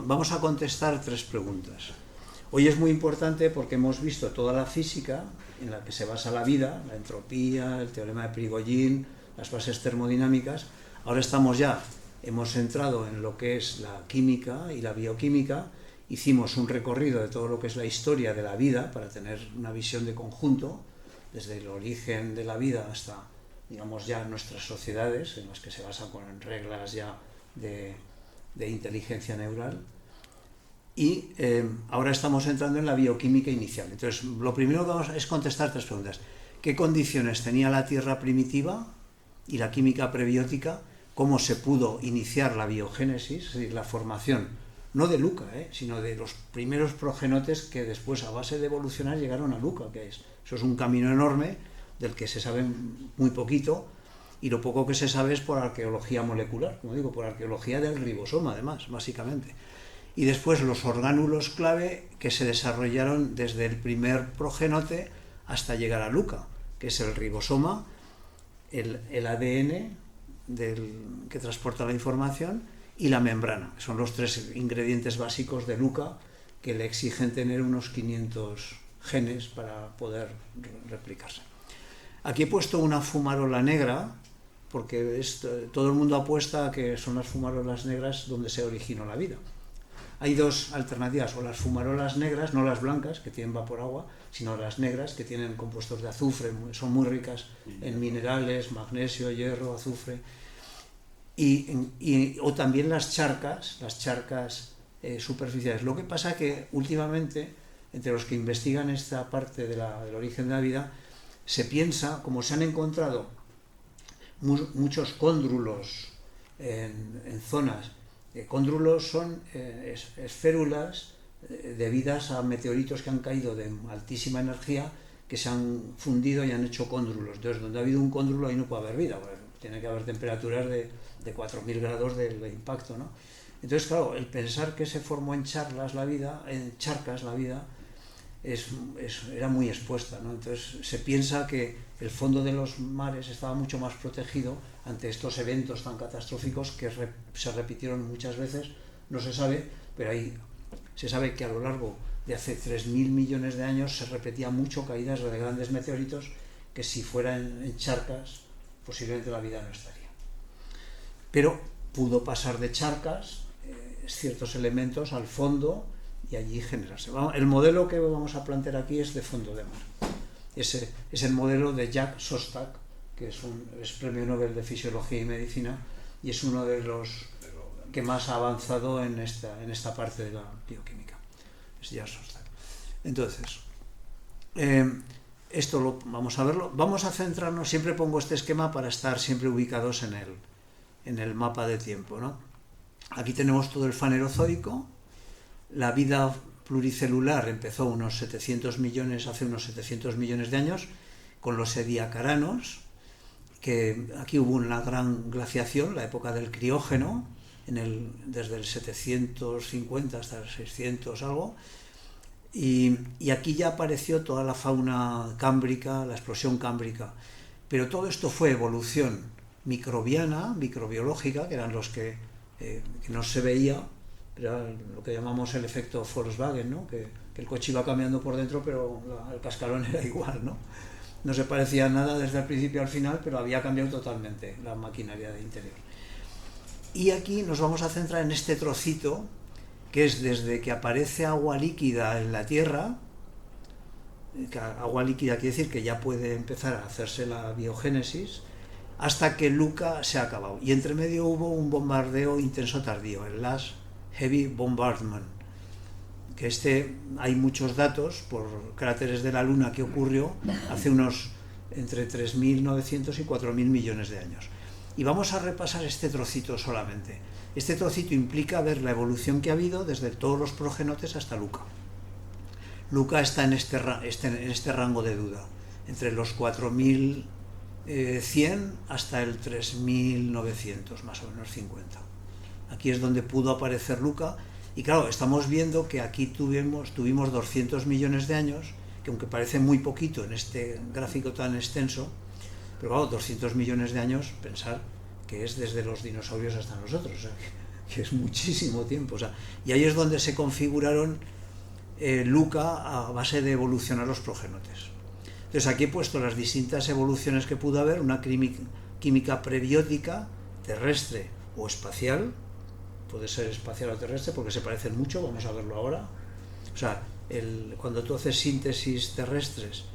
Vamos a contestar 3 preguntas. Hoy es muy importante porque hemos visto toda la física en la que se basa la vida, la entropía, el teorema de Prigogine, las bases termodinámicas. Ahora hemos entrado en lo que es la química y la bioquímica. Hicimos un recorrido de todo lo que es la historia de la vida para tener una visión de conjunto, desde el origen de la vida hasta, digamos, ya nuestras sociedades, en las que se basan con reglas ya de inteligencia neural. Y ahora estamos entrando en la bioquímica inicial. Entonces, lo primero que vamos es contestar 3 preguntas. ¿Qué condiciones tenía la Tierra primitiva y la química prebiótica? ¿Cómo se pudo iniciar la biogénesis, es decir, la formación, no de Luca, sino de los primeros progenotes que después, a base de evolucionar, llegaron a Luca? Eso es un camino enorme del que se sabe muy poquito, y lo poco que se sabe es por arqueología molecular, como digo, por arqueología del ribosoma, además, básicamente. Y después los orgánulos clave que se desarrollaron desde el primer progenote hasta llegar a Luca, que es el ribosoma, el ADN que transporta la información, y la membrana, que son los 3 ingredientes básicos de Luca, que le exigen tener unos 500 genes para poder replicarse. Aquí he puesto una fumarola negra, porque todo el mundo apuesta a que son las fumarolas negras donde se originó la vida. Hay 2 alternativas, o las fumarolas negras, no las blancas, que tienen vapor agua, sino las negras, que tienen compuestos de azufre, son muy ricas en minerales, magnesio, hierro, azufre, o también las charcas superficiales. Lo que pasa que últimamente, entre los que investigan esta parte del origen de la vida, se piensa, como se han encontrado muchos cóndrulos en zonas. Cóndrulos son esférulas debidas a meteoritos que han caído de altísima energía, que se han fundido y han hecho cóndrulos. Entonces, donde ha habido un cóndrulo, ahí no puede haber vida, porque tiene que haber temperaturas de 4.000 grados del impacto, ¿no? Entonces, claro, el pensar que se formó en charcas la vida, era muy expuesta, ¿no? Entonces se piensa que el fondo de los mares estaba mucho más protegido ante estos eventos tan catastróficos que se repitieron muchas veces. No se sabe, pero ahí se sabe que a lo largo de hace 3.000 millones de años se repetía mucho caídas de grandes meteoritos, que si fueran en charcas posiblemente la vida no estaría. Pero pudo pasar de charcas ciertos elementos al fondo y allí generarse. El modelo que vamos a plantear aquí es de fondo de mar. Ese es el modelo de Jack Szostak, que es premio Nobel de Fisiología y Medicina, y es uno de los que más ha avanzado en esta parte de la bioquímica. Es Jack Szostak. Entonces, esto vamos a verlo. Vamos a centrarnos, siempre pongo este esquema para estar siempre ubicados en el mapa de tiempo, ¿no? Aquí tenemos todo el Fanerozoico. La vida pluricelular empezó hace unos 700 millones de años con los ediacaranos, que aquí hubo una gran glaciación, la época del criógeno, desde el 750 hasta el 600 algo, y aquí ya apareció toda la fauna cámbrica, la explosión cámbrica. Pero todo esto fue evolución microbiológica, que eran los que no se veía. Era lo que llamamos el efecto Volkswagen, ¿no? Que el coche iba cambiando por dentro, pero el cascarón era igual, ¿no? No se parecía a nada desde el principio al final, pero había cambiado totalmente la maquinaria de interior. Y aquí nos vamos a centrar en este trocito, que es desde que aparece agua líquida en la Tierra. Agua líquida quiere decir que ya puede empezar a hacerse la biogénesis, hasta que Luca se ha acabado. Y entre medio hubo un bombardeo intenso tardío, el Last Heavy Bombardment, que hay muchos datos por cráteres de la Luna que ocurrió hace unos entre 3.900 y 4.000 millones de años. Y vamos a repasar este trocito solamente. Este trocito implica ver la evolución que ha habido desde todos los progenotes hasta Luca. Luca está en este rango de duda, entre los 4.100 hasta el 3.900, más o menos 50. Aquí es donde pudo aparecer Luca, y claro, estamos viendo que aquí tuvimos 200 millones de años, que aunque parece muy poquito en este gráfico tan extenso, pero claro, 200 millones de años, pensar que es desde los dinosaurios hasta nosotros, o sea, que es muchísimo tiempo. O sea, y ahí es donde se configuraron LUCA a base de evolucionar los progenotes. Entonces aquí he puesto las distintas evoluciones que pudo haber, una química prebiótica, terrestre o espacial, puede ser espacial o terrestre porque se parecen mucho, vamos a verlo ahora. O sea, cuando tú haces síntesis terrestres,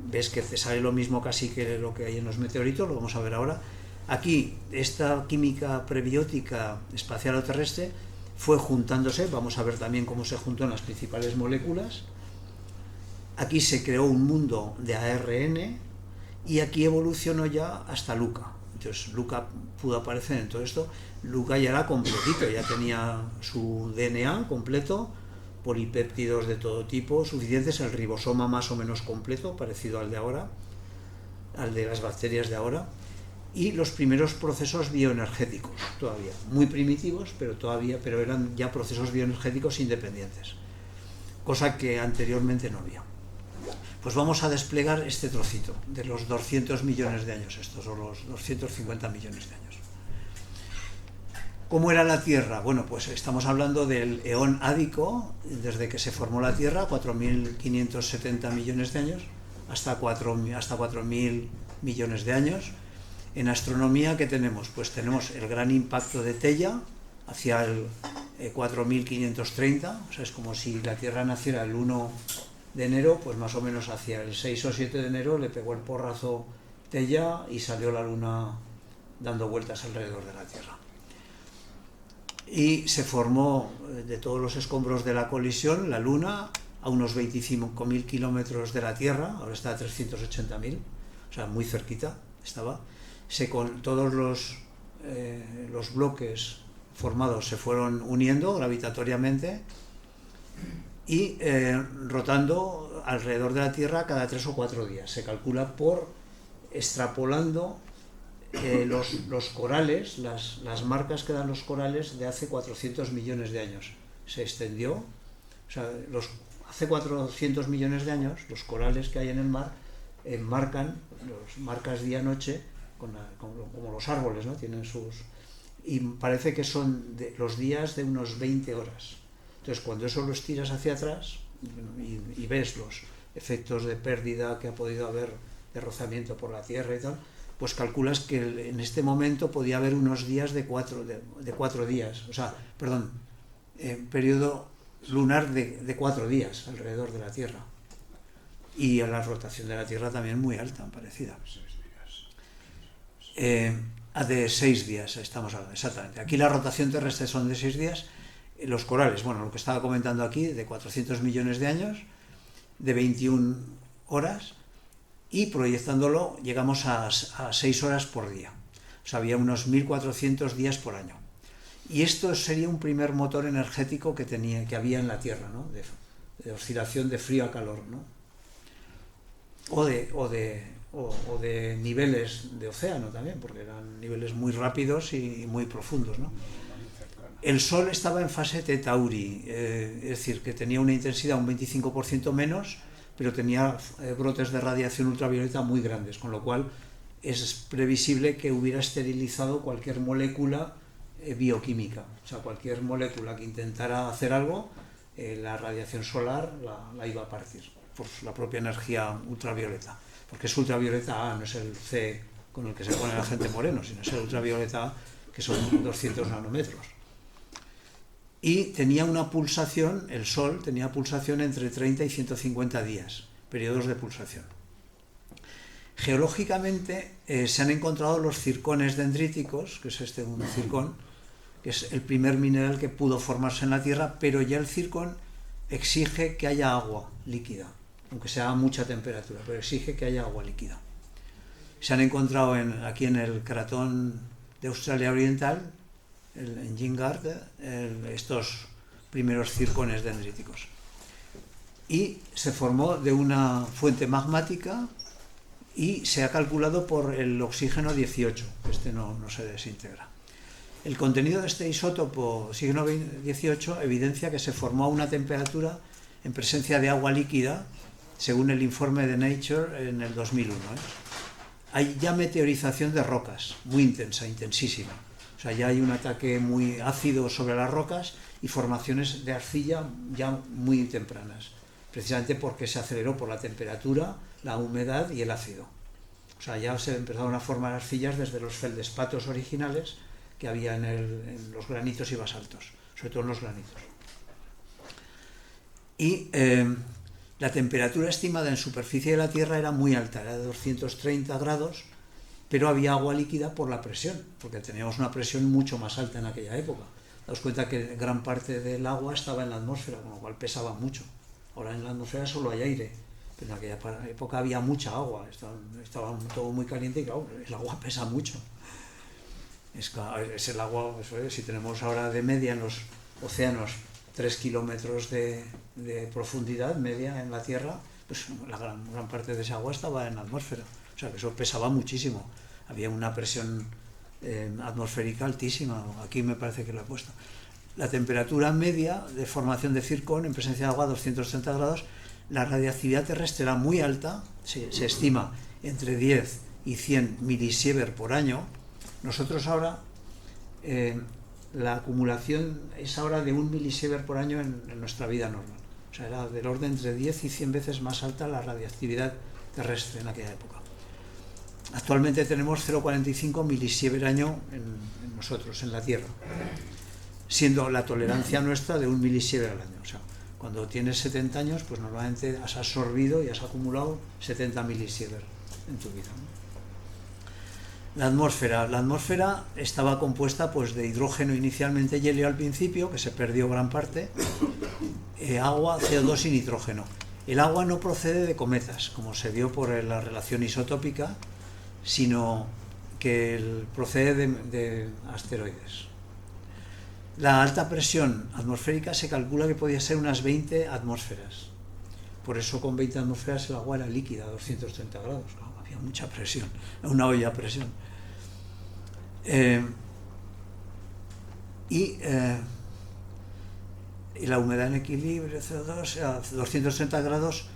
ves que te sale lo mismo casi que lo que hay en los meteoritos, lo vamos a ver ahora. Aquí, esta química prebiótica espacial o terrestre fue juntándose, vamos a ver también cómo se juntó en las principales moléculas. Aquí se creó un mundo de ARN y aquí evolucionó ya hasta LUCA. Entonces LUCA pudo aparecer en todo esto. LUCA ya era completito, ya tenía su DNA completo, polipéptidos de todo tipo, suficientes, el ribosoma más o menos completo, parecido al de ahora, al de las bacterias de ahora, y los primeros procesos bioenergéticos, todavía, muy primitivos, pero eran ya procesos bioenergéticos independientes, cosa que anteriormente no había. Pues vamos a desplegar este trocito de los 200 millones de años, estos son los 250 millones de años. ¿Cómo era la Tierra? Bueno, pues estamos hablando del eón ádico, desde que se formó la Tierra, 4.570 millones de años, hasta 4.000 millones de años. En astronomía, ¿qué tenemos? Pues tenemos el gran impacto de Theia, hacia el 4.530, o sea, es como si la Tierra naciera el 1 de enero, pues más o menos hacia el 6 o 7 de enero le pegó el porrazo Theia y salió la Luna dando vueltas alrededor de la Tierra. Y se formó de todos los escombros de la colisión la Luna a unos 25.000 kilómetros de la Tierra, ahora está a 380.000, o sea, muy cerquita estaba. Con todos los bloques formados se fueron uniendo gravitatoriamente y rotando alrededor de la Tierra cada 3 o 4 días. Se calcula por extrapolando los corales, las marcas que dan los corales de hace 400 millones de años. Se extendió, o sea, hace 400 millones de años, los corales que hay en el mar marcan marcas día-noche, como los árboles, ¿no? Tienen y parece que son los días de unos 20 horas. Entonces, cuando eso lo estiras hacia atrás y ves los efectos de pérdida que ha podido haber de rozamiento por la Tierra y tal, pues calculas que en este momento podía haber unos días de 4 días, o sea, perdón, periodo lunar de 4 días alrededor de la Tierra. Y la rotación de la Tierra también muy alta, parecida. De 6 días estamos hablando, exactamente. Aquí la rotación terrestre son de 6 días. Los corales, bueno, lo que estaba comentando aquí, de 400 millones de años, de 21 horas, y proyectándolo llegamos a 6 horas por día. O sea, había unos 1.400 días por año. Y esto sería un primer motor energético que había en la Tierra, ¿no? De oscilación de frío a calor, ¿no? O de niveles de océano también, porque eran niveles muy rápidos y muy profundos, ¿no? El Sol estaba en fase T Tauri, es decir, que tenía una intensidad un 25% menos, pero tenía brotes de radiación ultravioleta muy grandes, con lo cual es previsible que hubiera esterilizado cualquier molécula bioquímica. O sea, cualquier molécula que intentara hacer algo, la radiación solar la iba a partir por la propia energía ultravioleta. Porque es ultravioleta A, no es el C con el que se pone la gente moreno, sino es el ultravioleta A, que son 200 nanómetros. Y tenía una pulsación, el Sol tenía pulsación entre 30 y 150 días, periodos de pulsación. Geológicamente se han encontrado los circones dendríticos, que es un circón, que es el primer mineral que pudo formarse en la Tierra, pero ya el circón exige que haya agua líquida, aunque sea a mucha temperatura, pero exige que haya agua líquida. Se han encontrado aquí en el cratón de Australia Oriental, en Gingard, estos primeros circones dendríticos. Y se formó de una fuente magmática y se ha calculado por el oxígeno 18, este no se desintegra. El contenido de este isótopo oxígeno 18 evidencia que se formó a una temperatura en presencia de agua líquida, según el informe de Nature en el 2001. Hay ya meteorización de rocas, muy intensa, intensísima. O sea, ya hay un ataque muy ácido sobre las rocas y formaciones de arcilla ya muy tempranas, precisamente porque se aceleró por la temperatura, la humedad y el ácido. O sea, ya se empezaron a formar arcillas desde los feldespatos originales que había en los granitos y basaltos, sobre todo en los granitos. Y la temperatura estimada en superficie de la Tierra era muy alta, era de 230 grados, pero había agua líquida por la presión, porque teníamos una presión mucho más alta en aquella época. Daos cuenta que gran parte del agua estaba en la atmósfera, con lo cual pesaba mucho. Ahora en la atmósfera solo hay aire, pero en aquella época había mucha agua, estaba todo muy caliente y claro, el agua pesa mucho. Es el agua, si tenemos ahora de media en los océanos 3 kilómetros de profundidad media en la Tierra, pues la gran parte de esa agua estaba en la atmósfera, o sea que eso pesaba muchísimo, había una presión atmosférica altísima. Aquí me parece que la he puesto. La temperatura media de formación de zircón en presencia de agua a 230 grados, la radiactividad terrestre era muy alta, se estima entre 10 y 100 milisievert por año. Nosotros ahora, la acumulación es ahora de 1 milisievert por año en nuestra vida normal. O sea, era del orden entre 10 y 100 veces más alta la radiactividad terrestre en aquella época. Actualmente tenemos 0,45 milisievert año en nosotros, en la Tierra, siendo la tolerancia nuestra de 1 milisievert al año. O sea, cuando tienes 70 años, pues normalmente has absorbido y has acumulado 70 milisievert en tu vida, ¿no? La atmósfera estaba compuesta pues de hidrógeno inicialmente y helio al principio, que se perdió gran parte, agua, CO2 y nitrógeno. El agua no procede de cometas, como se vio por la relación isotópica, sino que procede de asteroides. La alta presión atmosférica se calcula que podía ser unas 20 atmósferas. Por eso con 20 atmósferas el agua era líquida a 230 grados. Había mucha presión, una olla a presión. Y la humedad en equilibrio, CO2, a 230 grados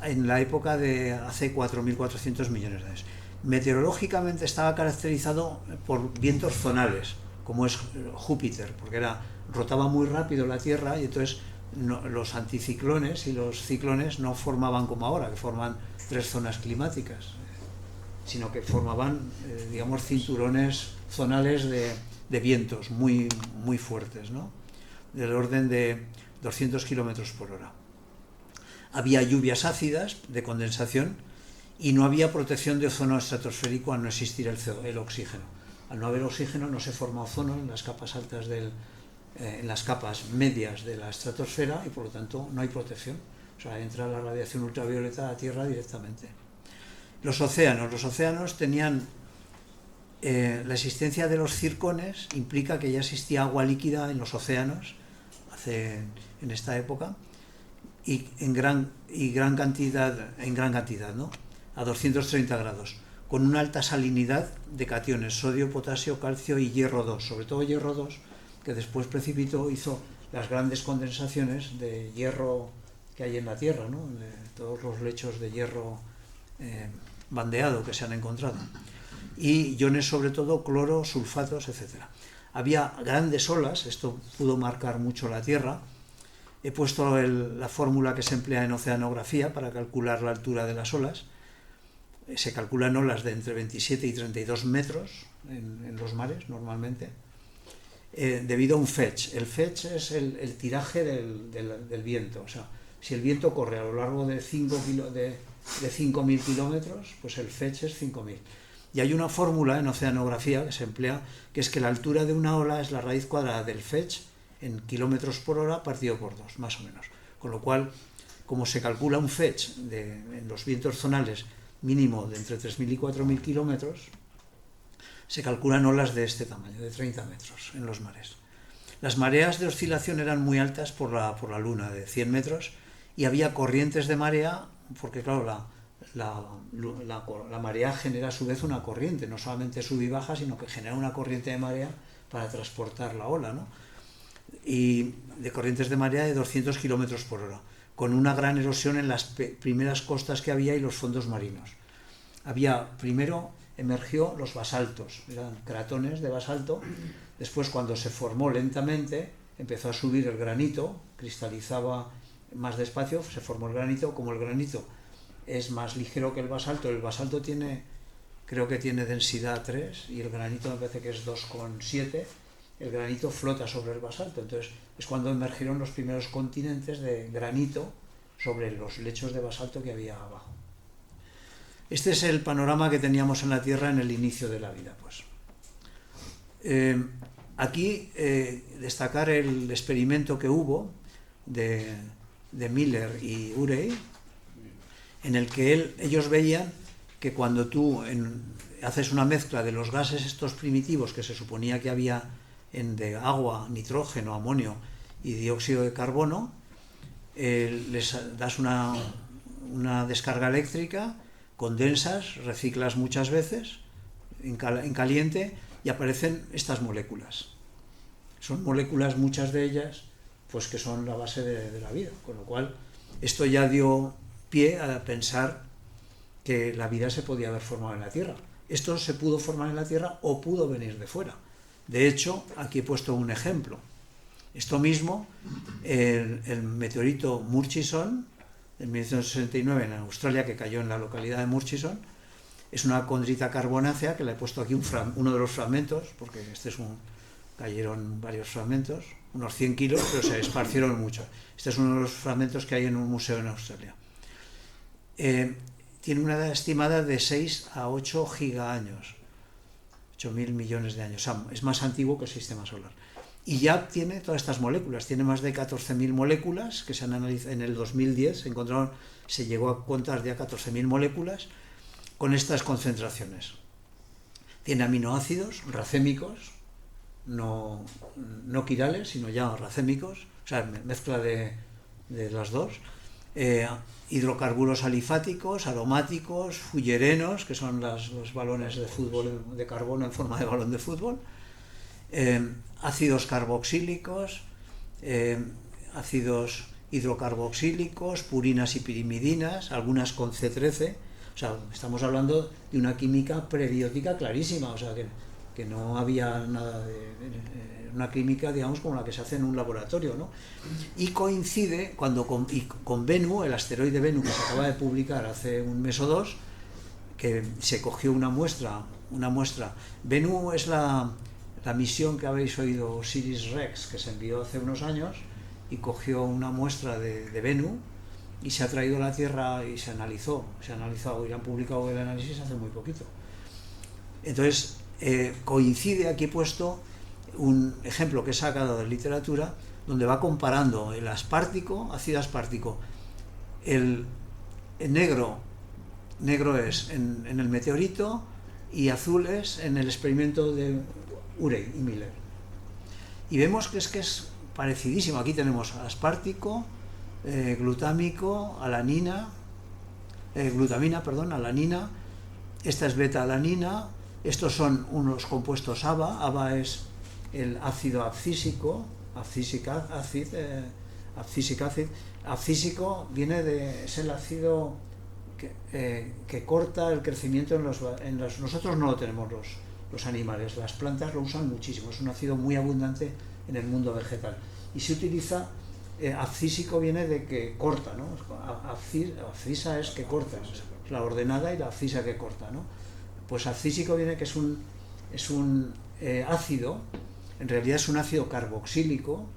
en la época de hace 4.400 millones de años. Meteorológicamente estaba caracterizado por vientos zonales, como es Júpiter, porque rotaba muy rápido la Tierra y entonces los anticiclones y los ciclones no formaban como ahora, que forman 3 zonas climáticas, sino que formaban, digamos, cinturones zonales de vientos muy, muy fuertes, ¿no? Del orden de 200 kilómetros por hora. Había lluvias ácidas de condensación y no había protección de ozono estratosférico al no existir el oxígeno. Al no haber oxígeno no se forma ozono en las capas altas en las capas medias de la estratosfera y por lo tanto no hay protección. O sea, entra la radiación ultravioleta a la Tierra directamente. Los océanos tenían la existencia de los circones, implica que ya existía agua líquida en los océanos en esta época y en gran cantidad, ¿no? A 230 grados, con una alta salinidad de cationes, sodio, potasio, calcio y hierro 2, sobre todo hierro 2, que después hizo las grandes condensaciones de hierro que hay en la Tierra, ¿no? De todos los lechos de hierro bandeado que se han encontrado, y iones sobre todo, cloro, sulfatos, etc. Había grandes olas, esto pudo marcar mucho la Tierra. He puesto la fórmula que se emplea en oceanografía para calcular la altura de las olas. Se calculan olas de entre 27 y 32 metros en los mares normalmente, debido a un fetch. El fetch es el tiraje del viento. O sea, si el viento corre a lo largo de 5.000 kilómetros, pues el fetch es 5.000. Y hay una fórmula en oceanografía que se emplea, que es que la altura de una ola es la raíz cuadrada del fetch en kilómetros por hora partido por 2, más o menos. Con lo cual, como se calcula un fetch en los vientos zonales mínimo de entre 3.000 y 4.000 kilómetros, se calculan olas de este tamaño, de 30 metros en los mares. Las mareas de oscilación eran muy altas por la luna, de 100 metros, y había corrientes de marea, porque claro, la marea genera a su vez una corriente, no solamente sube y baja, sino que genera una corriente de marea para transportar la ola, ¿no? Y de corrientes de marea de 200 kilómetros por hora, con una gran erosión en las primeras costas que había y los fondos marinos. Había primero emergió los basaltos, eran cratones de basalto. Después, cuando se formó lentamente, empezó a subir el granito, cristalizaba más despacio, se formó el granito. Como el granito es más ligero que el basalto tiene, creo que tiene densidad 3 y el granito me parece que es 2,7, el granito flota sobre el basalto. Entonces es cuando emergieron los primeros continentes de granito sobre los lechos de basalto que había abajo. Este es el panorama que teníamos en la Tierra en el inicio de la vida, pues. Aquí destacar el experimento que hubo de Miller y Urey, en el que ellos veían que cuando tú haces una mezcla de los gases estos primitivos que se suponía que había de agua, nitrógeno, amonio y dióxido de carbono, les das una descarga eléctrica, condensas, reciclas muchas veces en caliente y aparecen estas moléculas. Son moléculas, muchas de ellas, pues que son la base de la vida, con lo cual esto ya dio pie a pensar que la vida se podía haber formado en la Tierra. Esto se pudo formar en la Tierra o pudo venir de fuera. De hecho, aquí he puesto un ejemplo. Esto mismo, el meteorito Murchison, en 1969 en Australia, que cayó en la localidad de Murchison, es una condrita carbonácea, que le he puesto aquí uno de los fragmentos, porque cayeron varios fragmentos, unos 100 kilos, pero se esparcieron mucho. Este es uno de los fragmentos que hay en un museo en Australia. Tiene una edad estimada de 6 a 8 gigaaños, 8.000 millones de años. Es más antiguo que el sistema solar. Y ya tiene todas estas moléculas, tiene más de 14.000 moléculas que se han analizado. En el 2010 se llegó a contar ya 14.000 moléculas con estas concentraciones. Tiene aminoácidos racémicos, no quirales, sino ya racémicos, o sea, mezcla de las dos. Hidrocarburos alifáticos, aromáticos, fullerenos, que son los balones de fútbol de carbono en forma de balón de fútbol, ácidos carboxílicos, ácidos hidrocarboxílicos, purinas y pirimidinas, algunas con C13. O sea, estamos hablando de una química prebiótica clarísima, o sea, que no había nada de una química, digamos, como la que se hace en un laboratorio, ¿no? Y coincide con Bennu, el asteroide Bennu, que se acaba de publicar hace un mes o dos, que se cogió una muestra. Bennu es la misión que habéis oído, OSIRIS-REx, que se envió hace unos años y cogió una muestra de Bennu y se ha traído a la Tierra y se ha analizado y han publicado el análisis hace muy poquito. Entonces, coincide, aquí he puesto un ejemplo que he sacado de literatura, donde va comparando el ácido aspartico, el negro es en el meteorito y azul es en el experimento de Urey y Miller. Y vemos que es parecidísimo. Aquí tenemos aspartico, glutamina, alanina, esta es beta-alanina, estos son unos compuestos ABA. ABA es el ácido abscísico, abscisic acid. Abscísico es el ácido que corta el crecimiento en los. Nosotros no lo tenemos los animales, las plantas lo usan muchísimo, es un ácido muy abundante en el mundo vegetal. Y se utiliza, abscísico viene de que corta, ¿no? Abscisa es que corta, es la ordenada y la abscisa que corta, ¿no? Pues abscísico viene que es un ácido, en realidad es un ácido carboxílico,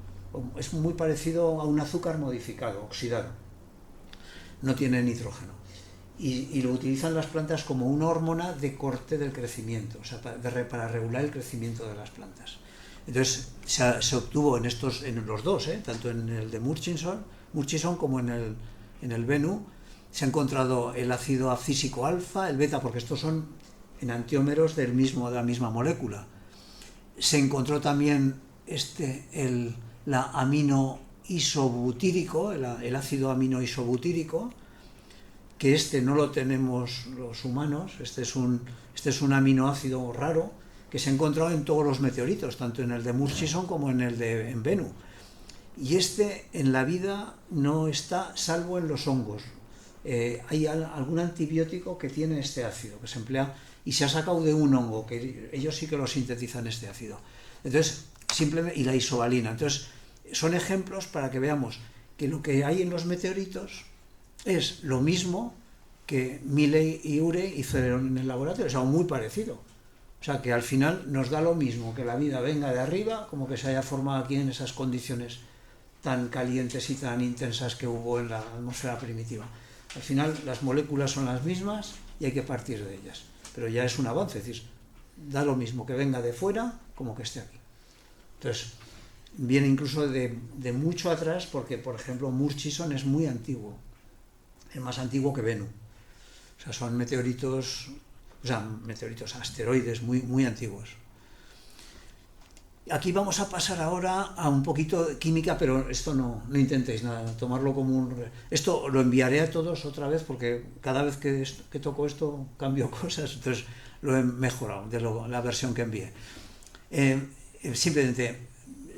es muy parecido a un azúcar modificado, oxidado, no tiene nitrógeno. Y lo utilizan las plantas como una hormona de corte del crecimiento, o sea, para regular el crecimiento de las plantas. Entonces se obtuvo en los dos, tanto en el de Murchison como en el Bennu, se ha encontrado el ácido abscísico alfa, el beta, porque estos son enantiómeros de la misma molécula. Se encontró también la amino isobutírico, el ácido amino isobutírico, que no lo tenemos los humanos. Este es un aminoácido raro que se ha encontrado en todos los meteoritos, tanto en el de Murchison como en el de Bennu. Y en la vida no está, salvo en los hongos. hay algún antibiótico que tiene este ácido, que se emplea y se ha sacado de un hongo, que ellos sí que lo sintetizan este ácido. Entonces, simplemente, y la isobalina. Entonces, son ejemplos para que veamos que lo que hay en los meteoritos es lo mismo que Milley y Urey hicieron en el laboratorio, o sea, muy parecido. O sea, que al final nos da lo mismo que la vida venga de arriba, como que se haya formado aquí en esas condiciones tan calientes y tan intensas que hubo en la atmósfera primitiva. Al final, las moléculas son las mismas y hay que partir de ellas. Pero ya es un avance, es decir, da lo mismo que venga de fuera como que esté aquí. Entonces, viene incluso de mucho atrás, porque, por ejemplo, Murchison es muy antiguo, es más antiguo que Bennu. O sea, son meteoritos, asteroides muy, muy antiguos. Aquí vamos a pasar ahora a un poquito de química, pero esto no intentéis nada, tomarlo como un... Esto lo enviaré a todos otra vez, porque cada vez que toco esto cambio cosas, entonces lo he mejorado de la versión que envié. Simplemente,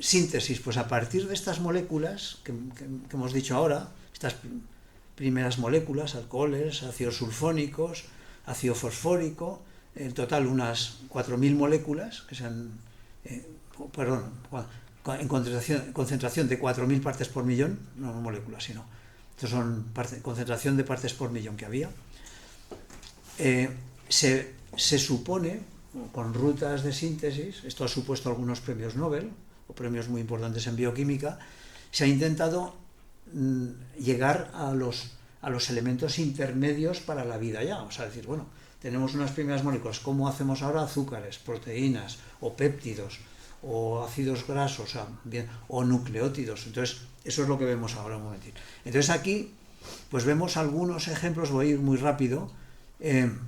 síntesis, pues a partir de estas moléculas que hemos dicho ahora, estas primeras moléculas, alcoholes, ácidos sulfónicos, ácido fosfórico, en total unas 4.000 moléculas que se han... en concentración de 4.000 partes por millón, no moléculas, sino... Estos son concentración de partes por millón que había. Se supone, con rutas de síntesis, esto ha supuesto algunos premios Nobel, o premios muy importantes en bioquímica, se ha intentado llegar a los elementos intermedios para la vida ya. O sea, decir, bueno, tenemos unas primeras moléculas, ¿cómo hacemos ahora azúcares, proteínas, o péptidos, o ácidos grasos, o nucleótidos? Entonces, eso es lo que vemos ahora un momentito. Entonces aquí, pues vemos algunos ejemplos, voy a ir muy rápido. El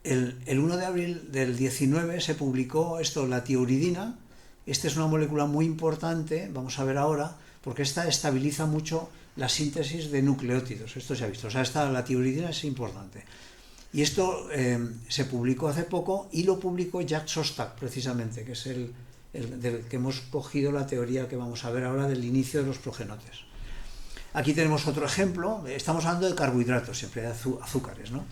1 de abril del 19 se publicó la tiuridina. Esta es una molécula muy importante, vamos a ver ahora, porque esta estabiliza mucho la síntesis de nucleótidos. Esto se ha visto, o sea, la tiuridina es importante. Y esto se publicó hace poco y lo publicó Jack Szostak, precisamente, que es el del que hemos cogido la teoría que vamos a ver ahora del inicio de los progenotes. Aquí tenemos otro ejemplo, estamos hablando de carbohidratos, siempre de azúcares, ¿no?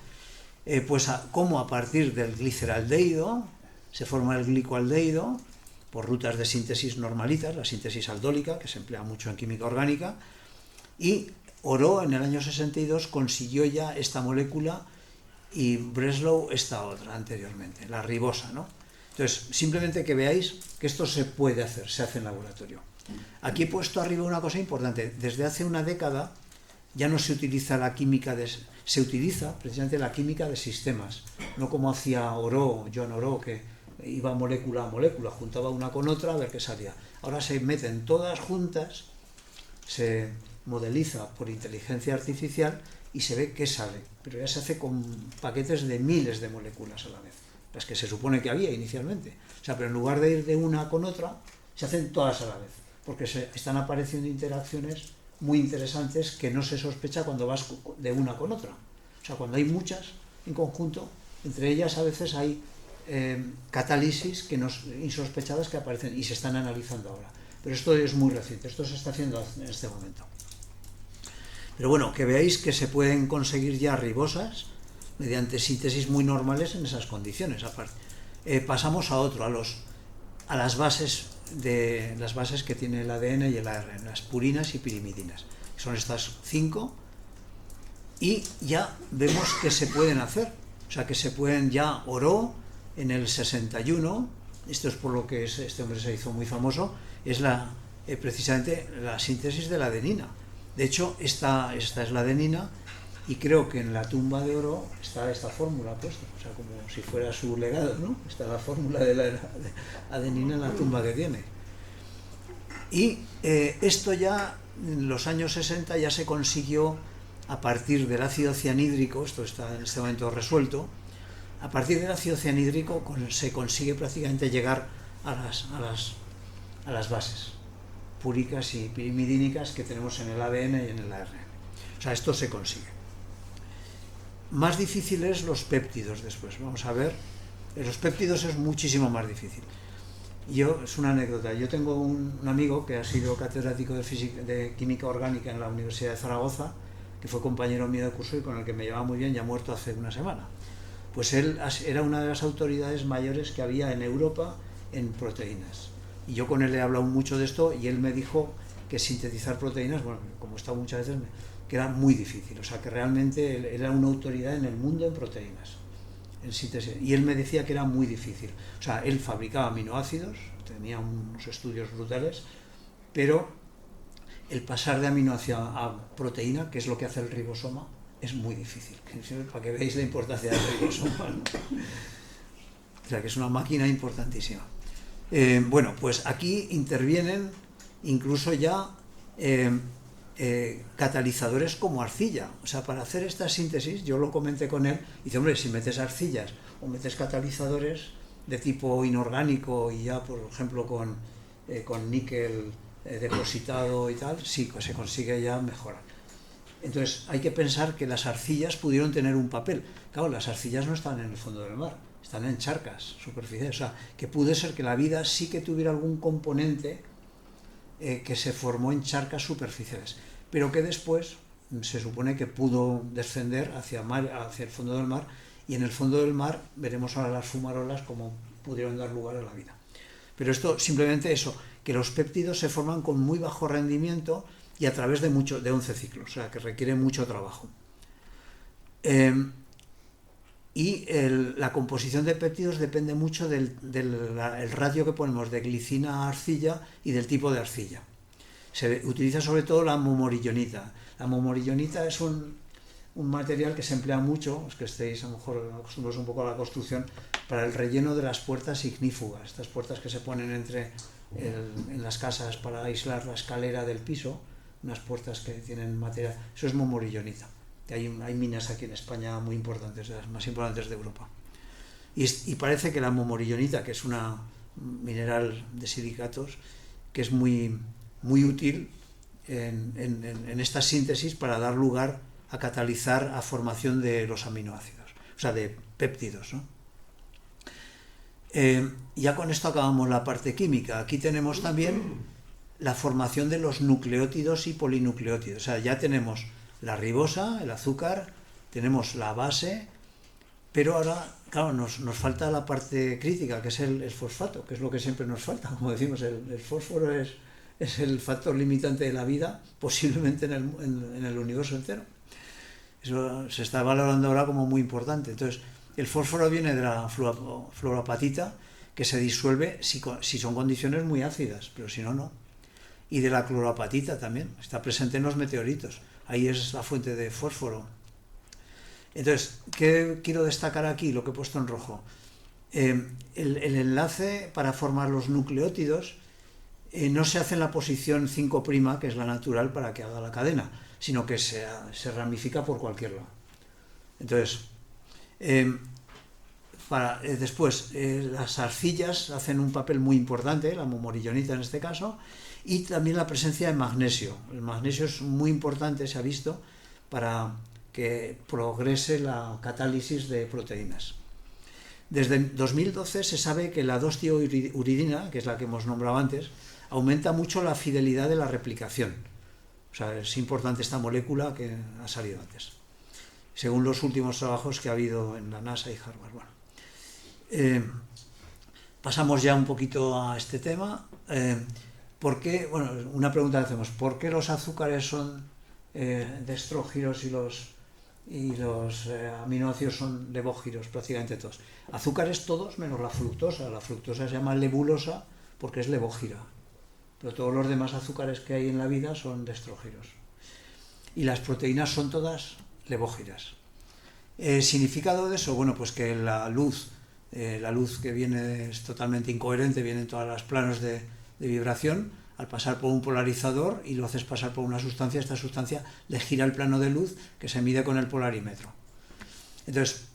Cómo a partir del gliceraldehído se forma el glicoaldehído por rutas de síntesis normalitas, la síntesis aldólica, que se emplea mucho en química orgánica, y Oro en el año 62 consiguió ya esta molécula y Breslow esta otra anteriormente, la ribosa, ¿no? Entonces, simplemente que veáis que esto se puede hacer, se hace en laboratorio. Aquí he puesto arriba una cosa importante. Desde hace una década ya no se utiliza la química se utiliza precisamente la química de sistemas, no como hacía John Oro, que iba molécula a molécula, juntaba una con otra a ver qué salía. Ahora se meten todas juntas, se modeliza por inteligencia artificial y se ve qué sale, pero ya se hace con paquetes de miles de moléculas a la vez, las que se supone que había inicialmente. O sea, pero en lugar de ir de una con otra, se hacen todas a la vez, porque están apareciendo interacciones muy interesantes que no se sospecha cuando vas de una con otra. O sea, cuando hay muchas en conjunto, entre ellas a veces hay catálisis insospechadas que aparecen y se están analizando ahora. Pero esto es muy reciente, esto se está haciendo en este momento. Pero bueno, que veáis que se pueden conseguir ya ribosas mediante síntesis muy normales en esas condiciones. Pasamos a otro, a las bases que tiene el ADN y el ARN, las purinas y pirimidinas. Son estas 5 y ya vemos que se pueden hacer. O sea, que se pueden ya Oro en el 61, esto es por lo que este hombre se hizo muy famoso, es precisamente la síntesis de la adenina. De hecho, esta es la adenina y creo que en la tumba de Oro está esta fórmula puesta, o sea, como si fuera su legado, ¿no? Está la fórmula de la adenina en la tumba que tiene. Y esto ya en los años 60 ya se consiguió a partir del ácido cianhídrico, esto está en este momento resuelto, a partir del ácido cianhídrico se consigue prácticamente llegar a las bases púricas y pirimidínicas que tenemos en el ADN y en el ARN. O sea, esto se consigue. Más difícil es los péptidos después. Vamos a ver. Los péptidos es muchísimo más difícil. Es una anécdota. Yo tengo un amigo que ha sido catedrático de química orgánica en la Universidad de Zaragoza, que fue compañero mío de curso y con el que me llevaba muy bien, ya muerto hace una semana. Pues él era una de las autoridades mayores que había en Europa en proteínas. Y yo con él he hablado mucho de esto y él me dijo que sintetizar proteínas, bueno, como he estado muchas veces, que era muy difícil. O sea, que realmente él era una autoridad en el mundo en proteínas, en síntesis. Y él me decía que era muy difícil. O sea, él fabricaba aminoácidos, tenía unos estudios brutales, pero el pasar de aminoácido a proteína, que es lo que hace el ribosoma, es muy difícil, para que veáis la importancia del ribosoma, ¿no? O sea, que es una máquina importantísima. Bueno, pues aquí intervienen incluso ya catalizadores como arcilla. O sea, para hacer esta síntesis, yo lo comenté con él, y dice, hombre, si metes arcillas o metes catalizadores de tipo inorgánico y ya, por ejemplo, con níquel depositado y tal, sí, pues se consigue ya mejorar. Entonces hay que pensar que las arcillas pudieron tener un papel. Claro, las arcillas no están en el fondo del mar, están en charcas superficiales. O sea, que puede ser que la vida sí que tuviera algún componente que se formó en charcas superficiales, pero que después se supone que pudo descender hacia el fondo del mar, y en el fondo del mar veremos ahora las fumarolas como pudieron dar lugar a la vida. Pero esto simplemente eso, que los péptidos se forman con muy bajo rendimiento y a través de 11 ciclos, o sea, que requiere mucho trabajo. La composición de péptidos depende mucho del ratio que ponemos de glicina a arcilla y del tipo de arcilla. Se utiliza sobre todo la momorillonita. La momorillonita es un material que se emplea mucho, los que estéis a lo mejor acostumbrados un poco a la construcción, para el relleno de las puertas ignífugas, estas puertas que se ponen en las casas para aislar la escalera del piso, unas puertas que tienen material, eso es momorillonita. Hay minas aquí en España muy importantes, de las más importantes de Europa. Y parece que la momorillonita, que es una mineral de silicatos, que es muy, muy útil en esta síntesis para dar lugar a catalizar a formación de los aminoácidos, o sea, de péptidos, ¿no? Ya con esto acabamos la parte química. Aquí tenemos también la formación de los nucleótidos y polinucleótidos. O sea, ya tenemos la ribosa, el azúcar, tenemos la base, pero ahora, claro, nos falta la parte crítica, que es el fosfato, que es lo que siempre nos falta. Como decimos, el fósforo es el factor limitante de la vida, posiblemente en el universo entero. Eso se está valorando ahora como muy importante. Entonces, el fósforo viene de la fluorapatita, que se disuelve si son condiciones muy ácidas, pero si no, no. Y de la cloropatita también, está presente en los meteoritos. Ahí es la fuente de fósforo. Entonces, ¿qué quiero destacar aquí? Lo que he puesto en rojo. El enlace para formar los nucleótidos no se hace en la posición 5', que es la natural para que haga la cadena, sino que se ramifica por cualquier lado. Entonces, después, las arcillas hacen un papel muy importante, la momorillonita en este caso, y también la presencia de magnesio. El magnesio es muy importante, se ha visto, para que progrese la catálisis de proteínas. Desde 2012 se sabe que la 2-tiouridina, que es la que hemos nombrado antes, aumenta mucho la fidelidad de la replicación. O sea, es importante esta molécula que ha salido antes, según los últimos trabajos que ha habido en la NASA y Harvard. Bueno, pasamos ya un poquito a este tema. ¿Por qué? Bueno, una pregunta que hacemos: ¿por qué los azúcares son destrógiros y los aminoácidos son levógiros, prácticamente todos? Azúcares todos menos la fructosa. La fructosa se llama levulosa porque es levógira, pero todos los demás azúcares que hay en la vida son destrógiros. Y las proteínas son todas levógiras. ¿Significado de eso? Bueno, pues que la luz que viene es totalmente incoherente, vienen todas las planos de vibración. Al pasar por un polarizador y lo haces pasar por una sustancia, esta sustancia le gira el plano de luz que se mide con el polarímetro. Entonces,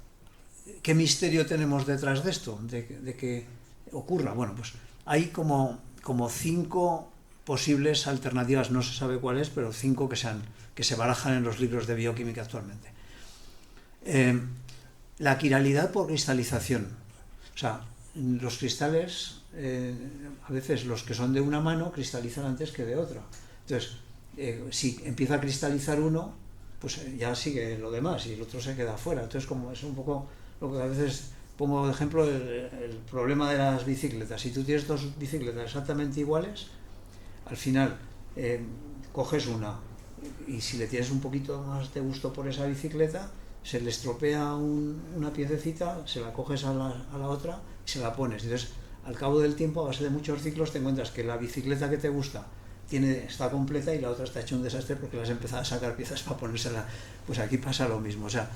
¿qué misterio tenemos detrás de esto? De que ocurra. Bueno, pues hay como 5 posibles alternativas, no se sabe cuáles, pero 5 que se barajan en los libros de bioquímica actualmente. La quiralidad por cristalización. O sea, los cristales, a veces los que son de una mano cristalizan antes que de otra. Entonces, si empieza a cristalizar uno, pues ya sigue lo demás y el otro se queda fuera. Entonces, como es un poco lo que a veces pongo de ejemplo, el problema de las bicicletas. Si tú tienes dos bicicletas exactamente iguales, al final coges una y si le tienes un poquito más de gusto por esa bicicleta, se le estropea una piececita, se la coges a la otra y se la pones. Entonces, al cabo del tiempo, a base de muchos ciclos, te encuentras que la bicicleta que te gusta está completa y la otra está hecho un desastre porque le has empezado a sacar piezas para ponérsela. Pues aquí pasa lo mismo. O sea,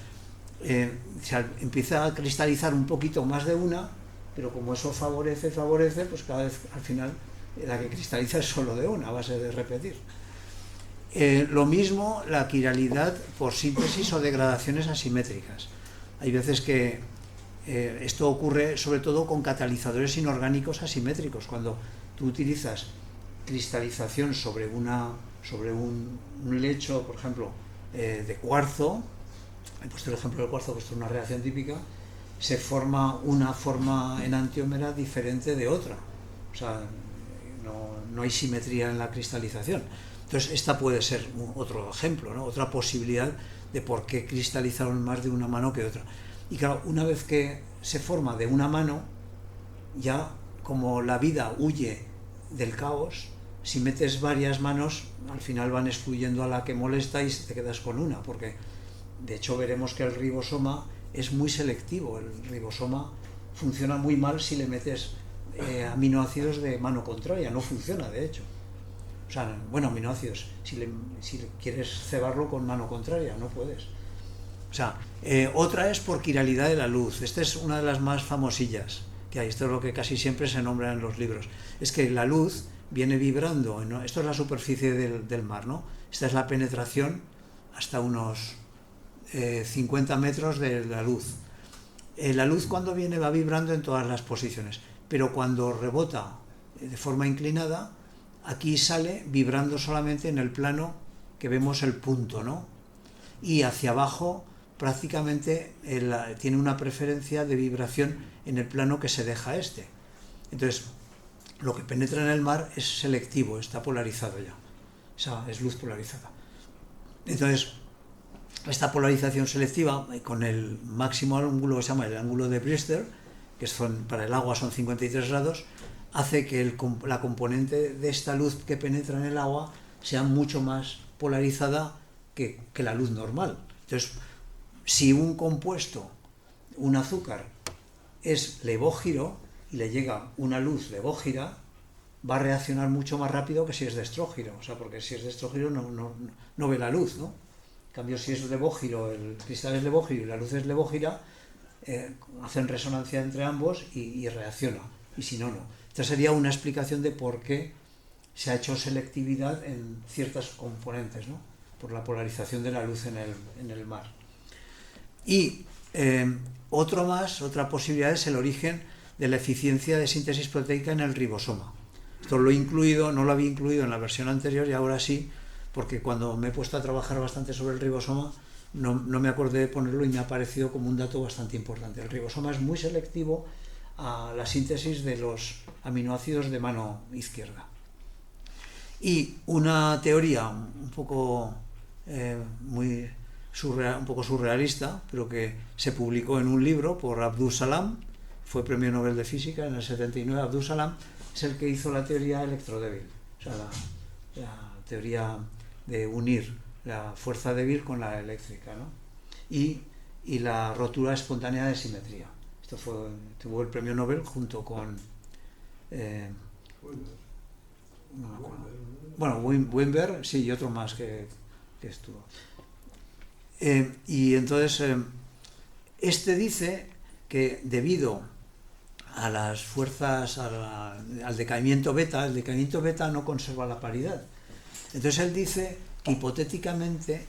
se empieza a cristalizar un poquito más de una, pero como eso favorece, pues cada vez al final la que cristaliza es solo de una, a base de repetir. Lo mismo la quiralidad por síntesis o degradaciones asimétricas. Hay veces que esto ocurre sobre todo con catalizadores inorgánicos asimétricos, cuando tú utilizas cristalización sobre un lecho, por ejemplo, de cuarzo. He puesto el ejemplo del cuarzo, puesto una reacción típica, se forma una forma enantiómera diferente de otra. O sea, no hay simetría en la cristalización. Entonces, esta puede ser otro ejemplo, ¿no? Otra posibilidad de por qué cristalizaron más de una mano que de otra. Y claro, una vez que se forma de una mano, ya como la vida huye del caos, si metes varias manos, al final van excluyendo a la que molesta y te quedas con una, porque de hecho veremos que el ribosoma es muy selectivo. El ribosoma funciona muy mal si le metes aminoácidos de mano contraria, no funciona de hecho. O sea, bueno, aminoácidos, si quieres cebarlo con mano contraria, no puedes. O sea, otra es por quiralidad de la luz. Esta es una de las más famosillas que hay. Esto es lo que casi siempre se nombra en los libros. Es que la luz viene vibrando, ¿no? Esto es la superficie del mar, ¿no? Esta es la penetración hasta unos 50 metros de la luz. La luz cuando viene va vibrando en todas las posiciones, pero cuando rebota de forma inclinada, aquí sale vibrando solamente en el plano que vemos el punto, ¿no? Y hacia abajo prácticamente tiene una preferencia de vibración en el plano que se deja este. Entonces, lo que penetra en el mar es selectivo, está polarizado ya. Esa es luz polarizada. Entonces, esta polarización selectiva, con el máximo ángulo que se llama el ángulo de Brewster, que para el agua son 53 grados, hace que la componente de esta luz que penetra en el agua sea mucho más polarizada que la luz normal. Entonces, si un compuesto, un azúcar, es levógiro y le llega una luz levógira, va a reaccionar mucho más rápido que si es de estrógiro. O sea, porque si es de estrógiro no ve la luz, ¿no? En cambio, si es levógiro, el cristal es levógiro y la luz es levógira, hacen resonancia entre ambos y reacciona. Y si no, no. Esta sería una explicación de por qué se ha hecho selectividad en ciertas componentes, ¿no? Por la polarización de la luz en el mar. Y otra posibilidad es el origen de la eficiencia de síntesis proteica en el ribosoma. Esto lo he incluido, no lo había incluido en la versión anterior y ahora sí, porque cuando me he puesto a trabajar bastante sobre el ribosoma no me acordé de ponerlo y me ha parecido como un dato bastante importante. El ribosoma es muy selectivo a la síntesis de los aminoácidos de mano izquierda. Y una teoría un poco un poco surrealista, pero que se publicó en un libro por Abdus Salam, fue premio Nobel de Física en el 79. Abdus Salam es el que hizo la teoría electrodébil, o sea, la teoría de unir la fuerza débil con la eléctrica, ¿no? Y la rotura espontánea de simetría. Esto tuvo el premio Nobel junto con no me acuerdo. Bueno, Weinberg, sí, y otro más que estuvo. Y entonces este dice que debido a las fuerzas, al decaimiento beta, el decaimiento beta no conserva la paridad. Entonces él dice que hipotéticamente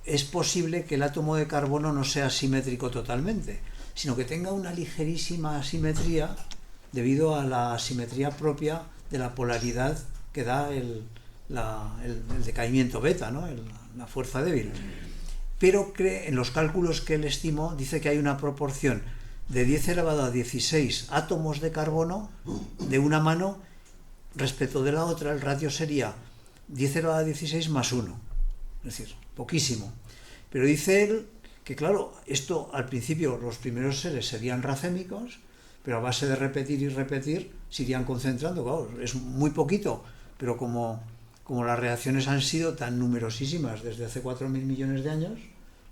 es posible que el átomo de carbono no sea simétrico totalmente, sino que tenga una ligerísima asimetría debido a la asimetría propia de la polaridad que da el decaimiento beta, ¿no? La fuerza débil. Pero en los cálculos que él estimó, dice que hay una proporción de 10 elevado a 16 átomos de carbono de una mano respecto de la otra. El ratio sería 10 elevado a 16 más 1, es decir, poquísimo. Pero dice él que, claro, esto al principio los primeros seres serían racémicos, pero a base de repetir y repetir se irían concentrando. Claro, es muy poquito, pero como las reacciones han sido tan numerosísimas desde hace 4.000 millones de años,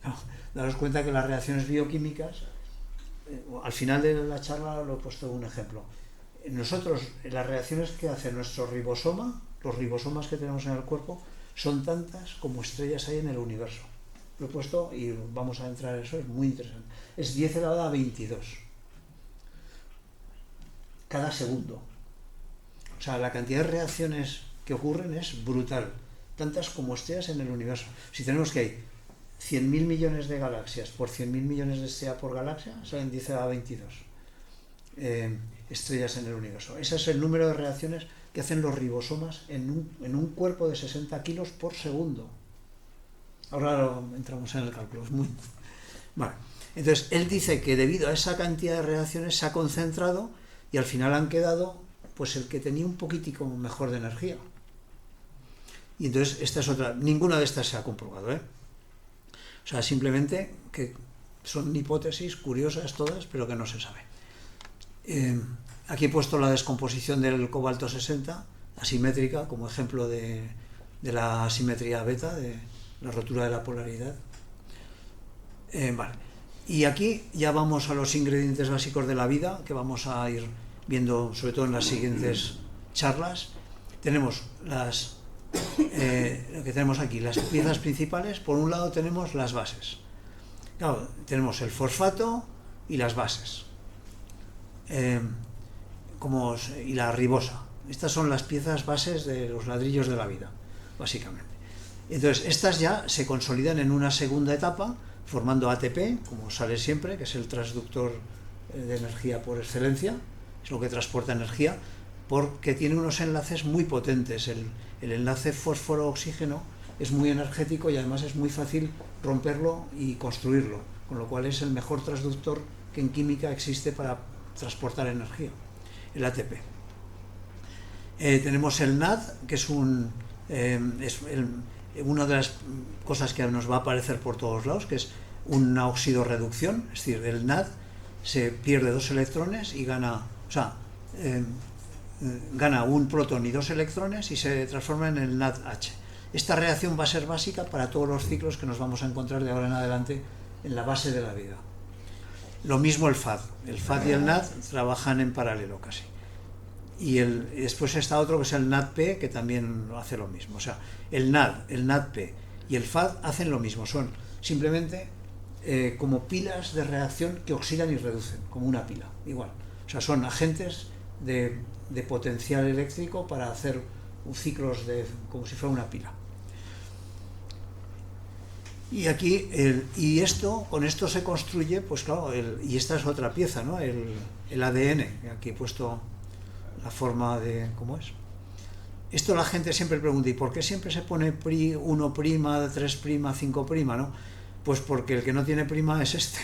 claro, daros cuenta que las reacciones bioquímicas, al final de la charla lo he puesto un ejemplo. Nosotros, las reacciones que hace nuestro ribosoma, los ribosomas que tenemos en el cuerpo, son tantas como estrellas hay en el universo. Lo he puesto y vamos a entrar en eso, es muy interesante. Es 10 elevado a 22 cada segundo. O sea, la cantidad de reacciones que ocurren es brutal, tantas como estrellas en el universo. Si tenemos que hay 100.000 millones de galaxias por 100.000 millones de estrellas por galaxia, salen 10 elevado a 22 estrellas en el universo. Ese es el número de reacciones que hacen los ribosomas en un cuerpo de 60 kilos por segundo. Ahora entramos en el cálculo. Es muy... Vale. Entonces, él dice que debido a esa cantidad de reacciones se ha concentrado y al final han quedado pues el que tenía un poquitico mejor de energía. Y entonces, esta es otra. Ninguna de estas se ha comprobado, ¿eh? O sea, simplemente que son hipótesis curiosas todas, pero que no se sabe. Aquí he puesto la descomposición del cobalto 60, asimétrica, como ejemplo de la asimetría beta, de la rotura de la polaridad. Vale. Y aquí ya vamos a los ingredientes básicos de la vida, que vamos a ir viendo sobre todo en las siguientes charlas. Tenemos lo que tenemos aquí, las piezas principales. Por un lado tenemos las bases. Claro, tenemos el fosfato y las bases. Y la ribosa. Estas son las piezas bases de los ladrillos de la vida, básicamente. Entonces, estas ya se consolidan en una segunda etapa, formando ATP, como sale siempre, que es el transductor de energía por excelencia, es lo que transporta energía, porque tiene unos enlaces muy potentes. El enlace fósforo-oxígeno es muy energético y además es muy fácil romperlo y construirlo, con lo cual es el mejor transductor que en química existe para transportar energía, el ATP. Tenemos el NAD, que es una de las cosas que nos va a aparecer por todos lados, que es una oxidorreducción, es decir, el NAD se pierde 2 electrones y gana un protón y 2 electrones y se transforma en el NADH. Esta reacción va a ser básica para todos los ciclos que nos vamos a encontrar de ahora en adelante en la base de la vida. Lo mismo el FAD. El FAD y el NAD trabajan en paralelo casi. Y después está otro que es el NADP, que también hace lo mismo. O sea, el NAD, el NADP y el FAD hacen lo mismo. Son simplemente como pilas de reacción que oxidan y reducen, como una pila, igual. O sea, son agentes de potencial eléctrico para hacer ciclos como si fuera una pila. Y aquí, con esto se construye, pues claro, y esta es otra pieza, ¿no? El ADN, aquí he puesto la forma de cómo es. Esto la gente siempre pregunta, ¿y por qué siempre se pone 1', 3', 5', ¿no? Pues porque el que no tiene prima es este.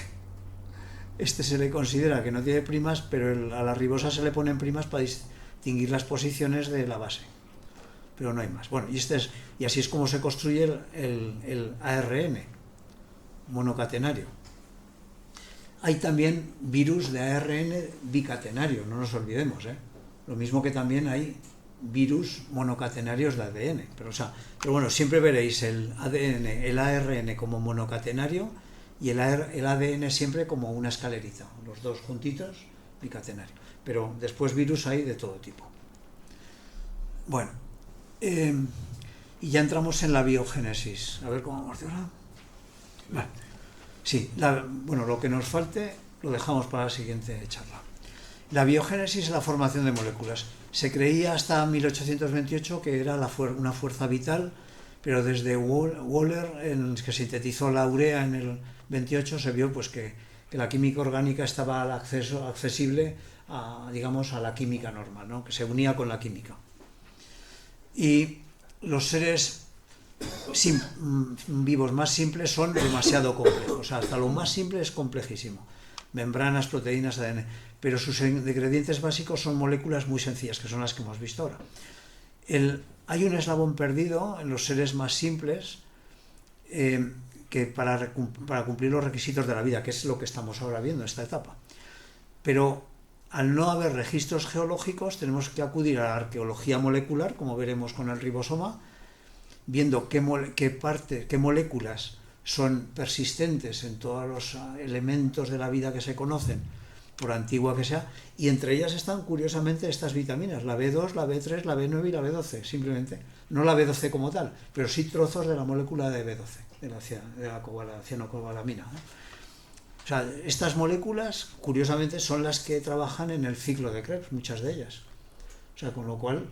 Este se le considera que no tiene primas, pero a la ribosa se le ponen primas para distinguir las posiciones de la base. Pero no hay más. Bueno, y así es como se construye el ARN monocatenario. Hay también virus de ARN bicatenario, no nos olvidemos, ¿eh? Lo mismo que también hay virus monocatenarios de ADN. Pero bueno, siempre veréis el ARN como monocatenario y el ADN siempre como una escalerita, los dos juntitos, bicatenario. Pero después virus hay de todo tipo. Bueno, y ya entramos en la biogénesis. A ver cómo vamos ahora. Vale. Sí, lo que nos falte lo dejamos para la siguiente charla. La biogénesis es la formación de moléculas. Se creía hasta 1828 que era una fuerza vital, pero desde Wöhler, en que sintetizó la urea en el 28, se vio pues que la química orgánica estaba accesible a la química normal, ¿no? Que se unía con la química. Y los seres vivos más simples son demasiado complejos. O sea, hasta lo más simple es complejísimo. Membranas, proteínas, ADN. Pero sus ingredientes básicos son moléculas muy sencillas, que son las que hemos visto ahora. Hay un eslabón perdido en los seres más simples, que para cumplir los requisitos de la vida, que es lo que estamos ahora viendo en esta etapa. Pero al no haber registros geológicos, tenemos que acudir a la arqueología molecular, como veremos con el ribosoma, viendo qué moléculas son persistentes en todos los elementos de la vida que se conocen, por antigua que sea, y entre ellas están curiosamente estas vitaminas, la B2, la B3, la B9 y la B12, simplemente. No la B12 como tal, pero sí trozos de la molécula de B12, de la cianocobalamina, ¿no? O sea, estas moléculas, curiosamente, son las que trabajan en el ciclo de Krebs, muchas de ellas. O sea, con lo cual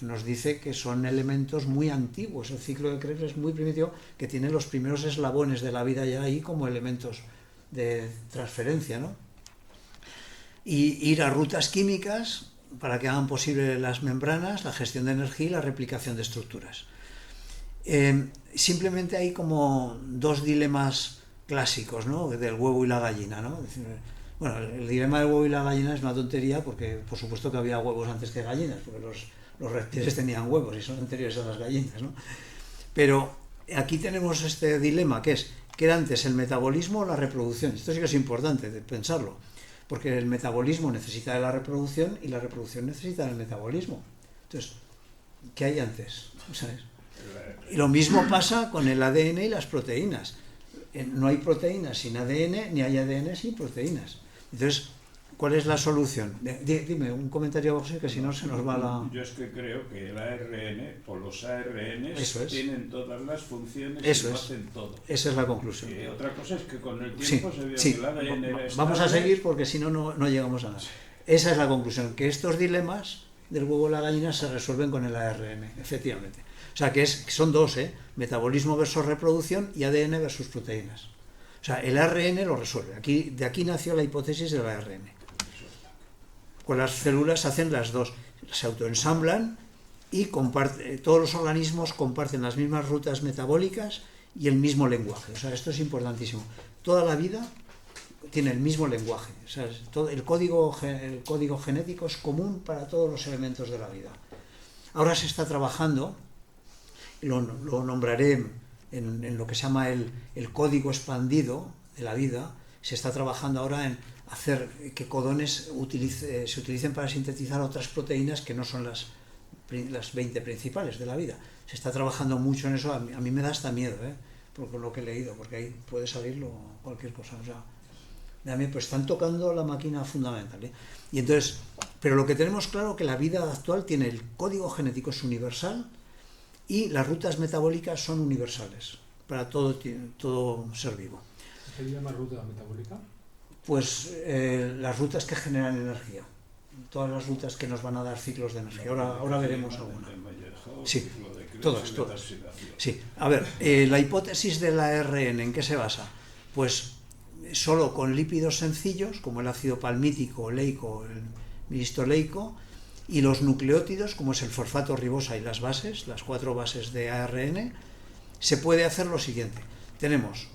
nos dice que son elementos muy antiguos. El ciclo de Krebs es muy primitivo, que tiene los primeros eslabones de la vida ya ahí como elementos de transferencia, ¿no? Y ir a rutas químicas para que hagan posible las membranas, la gestión de energía y la replicación de estructuras. Simplemente hay como dos dilemas clásicos, ¿no? Del huevo y la gallina, ¿no? Bueno, el dilema del huevo y la gallina es una tontería porque por supuesto que había huevos antes que gallinas, porque los reptiles tenían huevos y son anteriores a las gallinas, ¿no? Pero aquí tenemos este dilema que era antes el metabolismo o la reproducción. Esto sí que es importante de pensarlo, porque el metabolismo necesita de la reproducción y la reproducción necesita del metabolismo. Entonces, ¿qué hay antes? ¿Sabes? Y lo mismo pasa con el ADN y las proteínas. No hay proteínas sin ADN, ni hay ADN sin proteínas. Entonces, ¿cuál es la solución? Dime un comentario, José, que si no se nos va la... Yo es que creo que el ARN o los ARNs tienen todas las funciones y lo hacen todo. Esa es la conclusión. Otra cosa es que con el tiempo se vio que el ADN era estable. Vamos a seguir porque si no, no llegamos a nada. Esa es la conclusión, que estos dilemas del huevo y la gallina se resuelven con el ARN, efectivamente. O sea, que son dos, metabolismo versus reproducción y ADN versus proteínas. O sea, el ARN lo resuelve. De aquí nació la hipótesis del ARN. Con las células hacen las dos, se autoensamblan y todos los organismos comparten las mismas rutas metabólicas y el mismo lenguaje. O sea, esto es importantísimo. Toda la vida tiene el mismo lenguaje. O sea, el código genético es común para todos los elementos de la vida. Ahora se está trabajando, lo nombraré en lo que se llama el código expandido de la vida. Se está trabajando ahora en hacer que codones se utilicen para sintetizar otras proteínas que no son las 20 principales de la vida. Se está trabajando mucho en eso. A mí me da hasta miedo, por lo que he leído, porque ahí puede salir cualquier cosa. O sea, pues están tocando la máquina fundamental, Y entonces, pero lo que tenemos claro es que la vida actual tiene el código genético es universal y las rutas metabólicas son universales para todo ser vivo. ¿Qué se llama ruta metabólica? Pues las rutas que generan energía, todas las rutas que nos van a dar ciclos de energía. Ahora veremos alguna. Sí, todas. Sí, a ver, la hipótesis del ARN, ¿en qué se basa? Pues solo con lípidos sencillos, como el ácido palmítico, oleico, el miristoleico, y los nucleótidos, como es el fosfato ribosa y las bases, las 4 bases de ARN, se puede hacer lo siguiente. Tenemos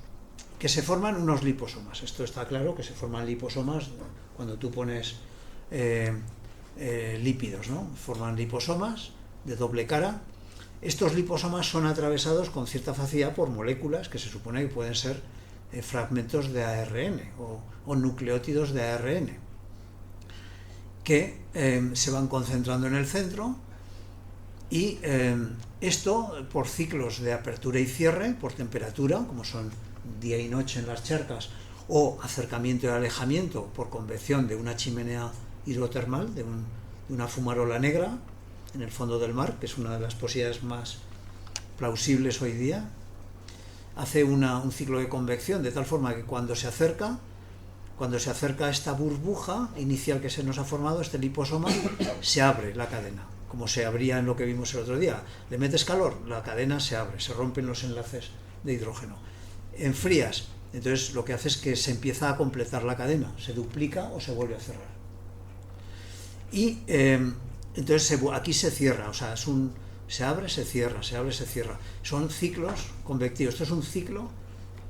que se forman unos liposomas. Esto está claro, que se forman liposomas cuando tú pones lípidos, ¿no? Forman liposomas de doble cara. Estos liposomas son atravesados con cierta facilidad por moléculas que se supone que pueden ser fragmentos de ARN o nucleótidos de ARN, que se van concentrando en el centro y esto por ciclos de apertura y cierre, por temperatura, como son día y noche en las charcas, o acercamiento y alejamiento por convección de una chimenea hidrotermal, de una fumarola negra en el fondo del mar, que es una de las posibilidades más plausibles hoy día. Hace un ciclo de convección de tal forma que cuando se acerca a esta burbuja inicial que se nos ha formado, este liposoma, se abre la cadena, como se abría en lo que vimos el otro día. Le metes calor, la cadena se abre, se rompen los enlaces de hidrógeno. Enfrías, entonces lo que hace es que se empieza a completar la cadena, se duplica o se vuelve a cerrar. Y entonces aquí se cierra, o sea, se abre, se cierra, se abre, se cierra. Son ciclos convectivos. Esto es un ciclo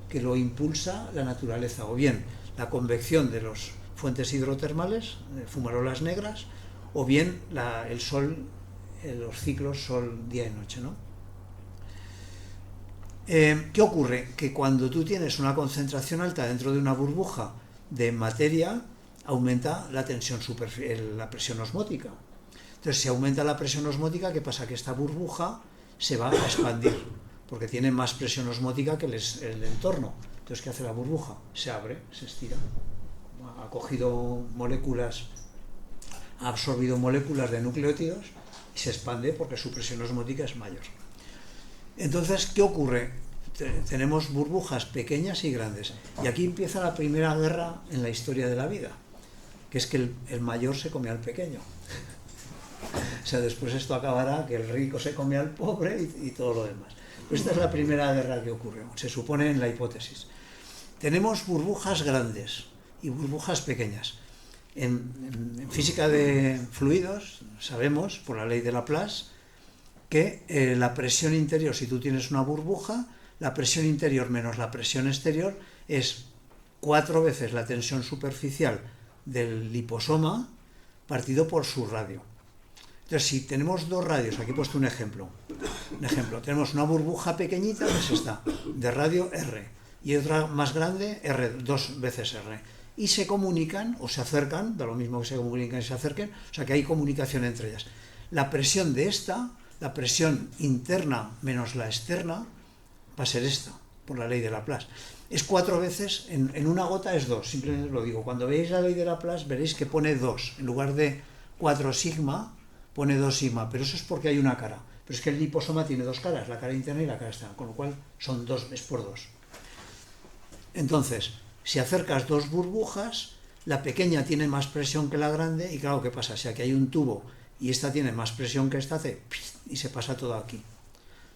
que lo impulsa la naturaleza, o bien la convección de las fuentes hidrotermales, fumarolas negras, o bien el sol, los ciclos sol, día y noche, ¿no? ¿Qué ocurre? Que cuando tú tienes una concentración alta dentro de una burbuja de materia, aumenta la tensión la presión osmótica. Entonces, si aumenta la presión osmótica, ¿qué pasa? Que esta burbuja se va a expandir, porque tiene más presión osmótica que el entorno. Entonces, ¿qué hace la burbuja? Se abre, se estira. Ha cogido moléculas, ha absorbido moléculas de nucleótidos y se expande porque su presión osmótica es mayor. Entonces, ¿qué ocurre? Tenemos burbujas pequeñas y grandes. Y aquí empieza la primera guerra en la historia de la vida, que es que el mayor se come al pequeño. O sea, después esto acabará que el rico se come al pobre y todo lo demás. Pues esta es la primera guerra que ocurre, se supone en la hipótesis. Tenemos burbujas grandes y burbujas pequeñas. En física de fluidos sabemos, por la ley de Laplace, que la presión interior, si tú tienes una burbuja, la presión interior menos la presión exterior es 4 veces la tensión superficial del liposoma partido por su radio. Entonces, si tenemos dos radios, aquí he puesto un ejemplo, tenemos una burbuja pequeñita, que es esta, de radio R, y otra más grande, R, 2 veces R, y se comunican o se acercan, da lo mismo que se comunican y se acerquen, o sea que hay comunicación entre ellas. La presión de esta, la presión interna menos la externa, va a ser esta, por la ley de Laplace. Es 4 veces, en una gota es 2, simplemente lo digo. Cuando veáis la ley de Laplace veréis que pone 2, en lugar de 4 sigma, pone 2 sigma, pero eso es porque hay una cara. Pero es que el liposoma tiene 2 caras, la cara interna y la cara externa, con lo cual son 2, es por 2. Entonces, si acercas 2 burbujas, la pequeña tiene más presión que la grande, y claro, ¿qué pasa? Si aquí hay un tubo y esta tiene más presión que esta, hace y se pasa todo aquí.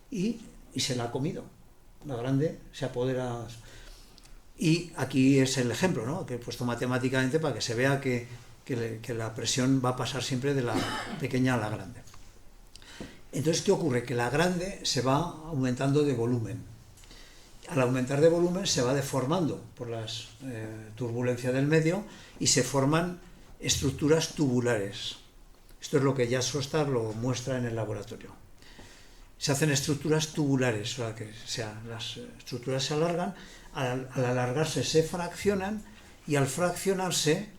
Y se la ha comido. La grande se apodera. Y aquí es el ejemplo, ¿no?, que he puesto matemáticamente para que se vea que la presión va a pasar siempre de la pequeña a la grande. Entonces, ¿qué ocurre? Que la grande se va aumentando de volumen. Al aumentar de volumen se va deformando por las turbulencias del medio y se forman estructuras tubulares. Esto es lo que Jacques Sostar lo muestra en el laboratorio. Se hacen estructuras tubulares, o sea, las estructuras se alargan, al alargarse se fraccionan y al fraccionarse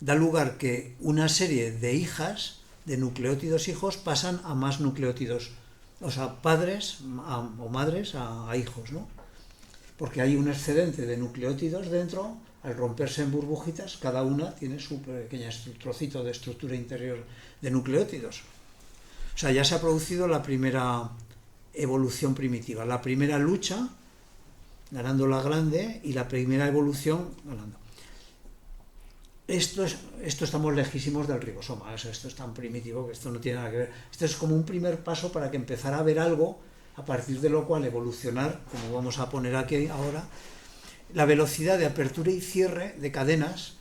da lugar que una serie de hijas, de nucleótidos hijos, pasan a más nucleótidos, o sea, padres o madres a hijos, ¿no? Porque hay un excedente de nucleótidos dentro, al romperse en burbujitas, cada una tiene su pequeño trocito de estructura interior de nucleótidos. O sea, ya se ha producido la primera evolución primitiva, la primera lucha, ganando la grande, y la primera evolución ganando. Esto estamos lejísimos del ribosoma, esto es tan primitivo que esto no tiene nada que ver. Esto es como un primer paso para que empezara a ver algo, a partir de lo cual evolucionar, como vamos a poner aquí ahora, la velocidad de apertura y cierre de cadenas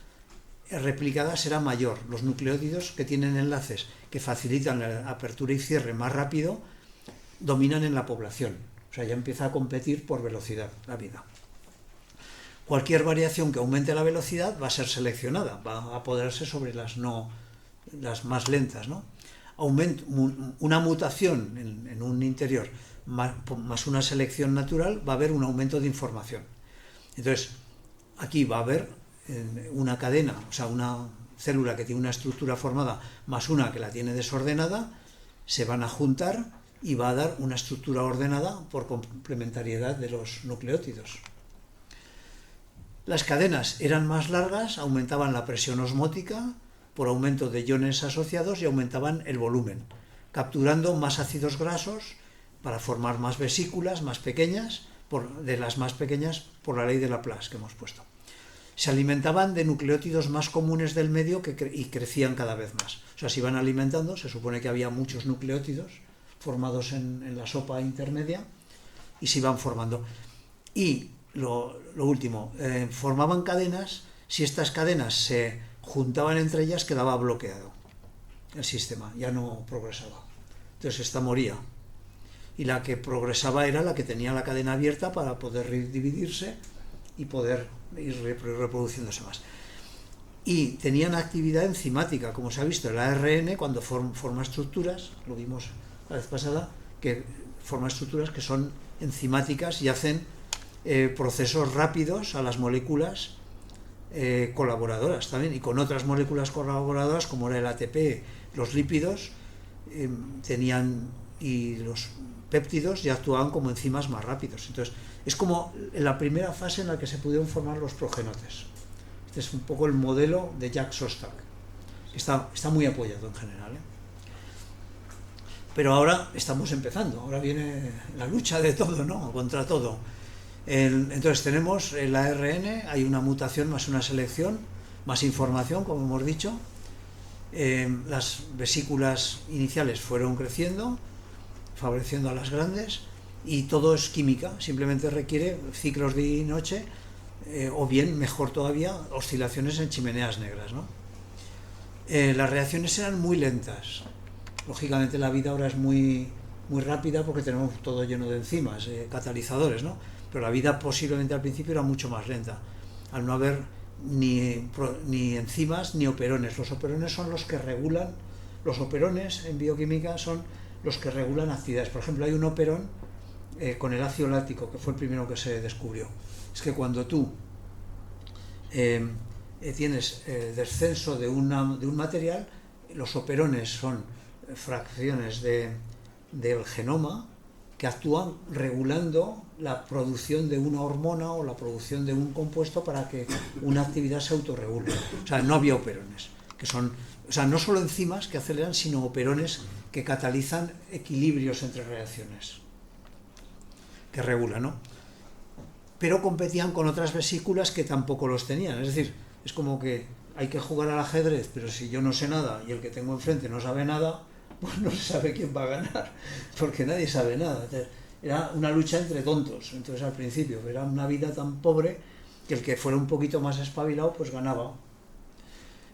replicadas será mayor. Los nucleótidos que tienen enlaces que facilitan la apertura y cierre más rápido dominan en la población. O sea, ya empieza a competir por velocidad la vida. Cualquier variación que aumente la velocidad va a ser seleccionada, va a apoderarse sobre las más lentas, ¿no? Una mutación en un interior más una selección natural, va a haber un aumento de información. Entonces, aquí va a haber una cadena, o sea, una célula que tiene una estructura formada más una que la tiene desordenada, se van a juntar y va a dar una estructura ordenada por complementariedad de los nucleótidos. Las cadenas eran más largas, aumentaban la presión osmótica por aumento de iones asociados y aumentaban el volumen, capturando más ácidos grasos para formar más vesículas más pequeñas, de las más pequeñas por la ley de Laplace que hemos puesto. Se alimentaban de nucleótidos más comunes del medio y crecían cada vez más. O sea, se iban alimentando, se supone que había muchos nucleótidos formados en la sopa intermedia y se iban formando. Y lo último, formaban cadenas. Si estas cadenas se juntaban entre ellas, quedaba bloqueado el sistema, ya no progresaba. Entonces esta moría. Y la que progresaba era la que tenía la cadena abierta para poder dividirse y poder ir reproduciéndose más. Y tenían actividad enzimática, como se ha visto, el ARN cuando forma estructuras, lo vimos la vez pasada, que forma estructuras que son enzimáticas y hacen procesos rápidos a las moléculas colaboradoras también, y con otras moléculas colaboradoras como era el ATP, los lípidos y los péptidos ya actuaban como enzimas más rápidos. Entonces es como la primera fase en la que se pudieron formar los progenotes. Este es un poco el modelo de Jack Szostak. Está muy apoyado en general, Pero ahora estamos empezando, ahora viene la lucha de todo, ¿no? Contra todo. Entonces tenemos el ARN, hay una mutación más una selección, más información, como hemos dicho. Las vesículas iniciales fueron creciendo, favoreciendo a las grandes, y todo es química, simplemente requiere ciclos de día y noche, o bien, mejor todavía, oscilaciones en chimeneas negras, ¿no? Las reacciones eran muy lentas. Lógicamente la vida ahora es muy rápida porque tenemos todo lleno de enzimas, catalizadores, ¿no? Pero la vida posiblemente al principio era mucho más lenta, al no haber ni enzimas ni operones. Los operones son los que regulan, los operones en bioquímica son los que regulan actividades. Por ejemplo, hay un operón con el ácido láctico, que fue el primero que se descubrió. Es que cuando tú tienes descenso de un material, los operones son fracciones del genoma que actúan regulando la producción de una hormona o la producción de un compuesto para que una actividad se autorregule. O sea, no había operones, que son, o sea, no solo enzimas que aceleran, sino operones que catalizan equilibrios entre reacciones, que regulan, ¿no? Pero competían con otras vesículas que tampoco los tenían. Es decir, es como que hay que jugar al ajedrez, pero si yo no sé nada y el que tengo enfrente no sabe nada, pues no se sabe quién va a ganar, porque nadie sabe nada. Entonces, era una lucha entre tontos. Entonces al principio era una vida tan pobre que el que fuera un poquito más espabilado pues ganaba.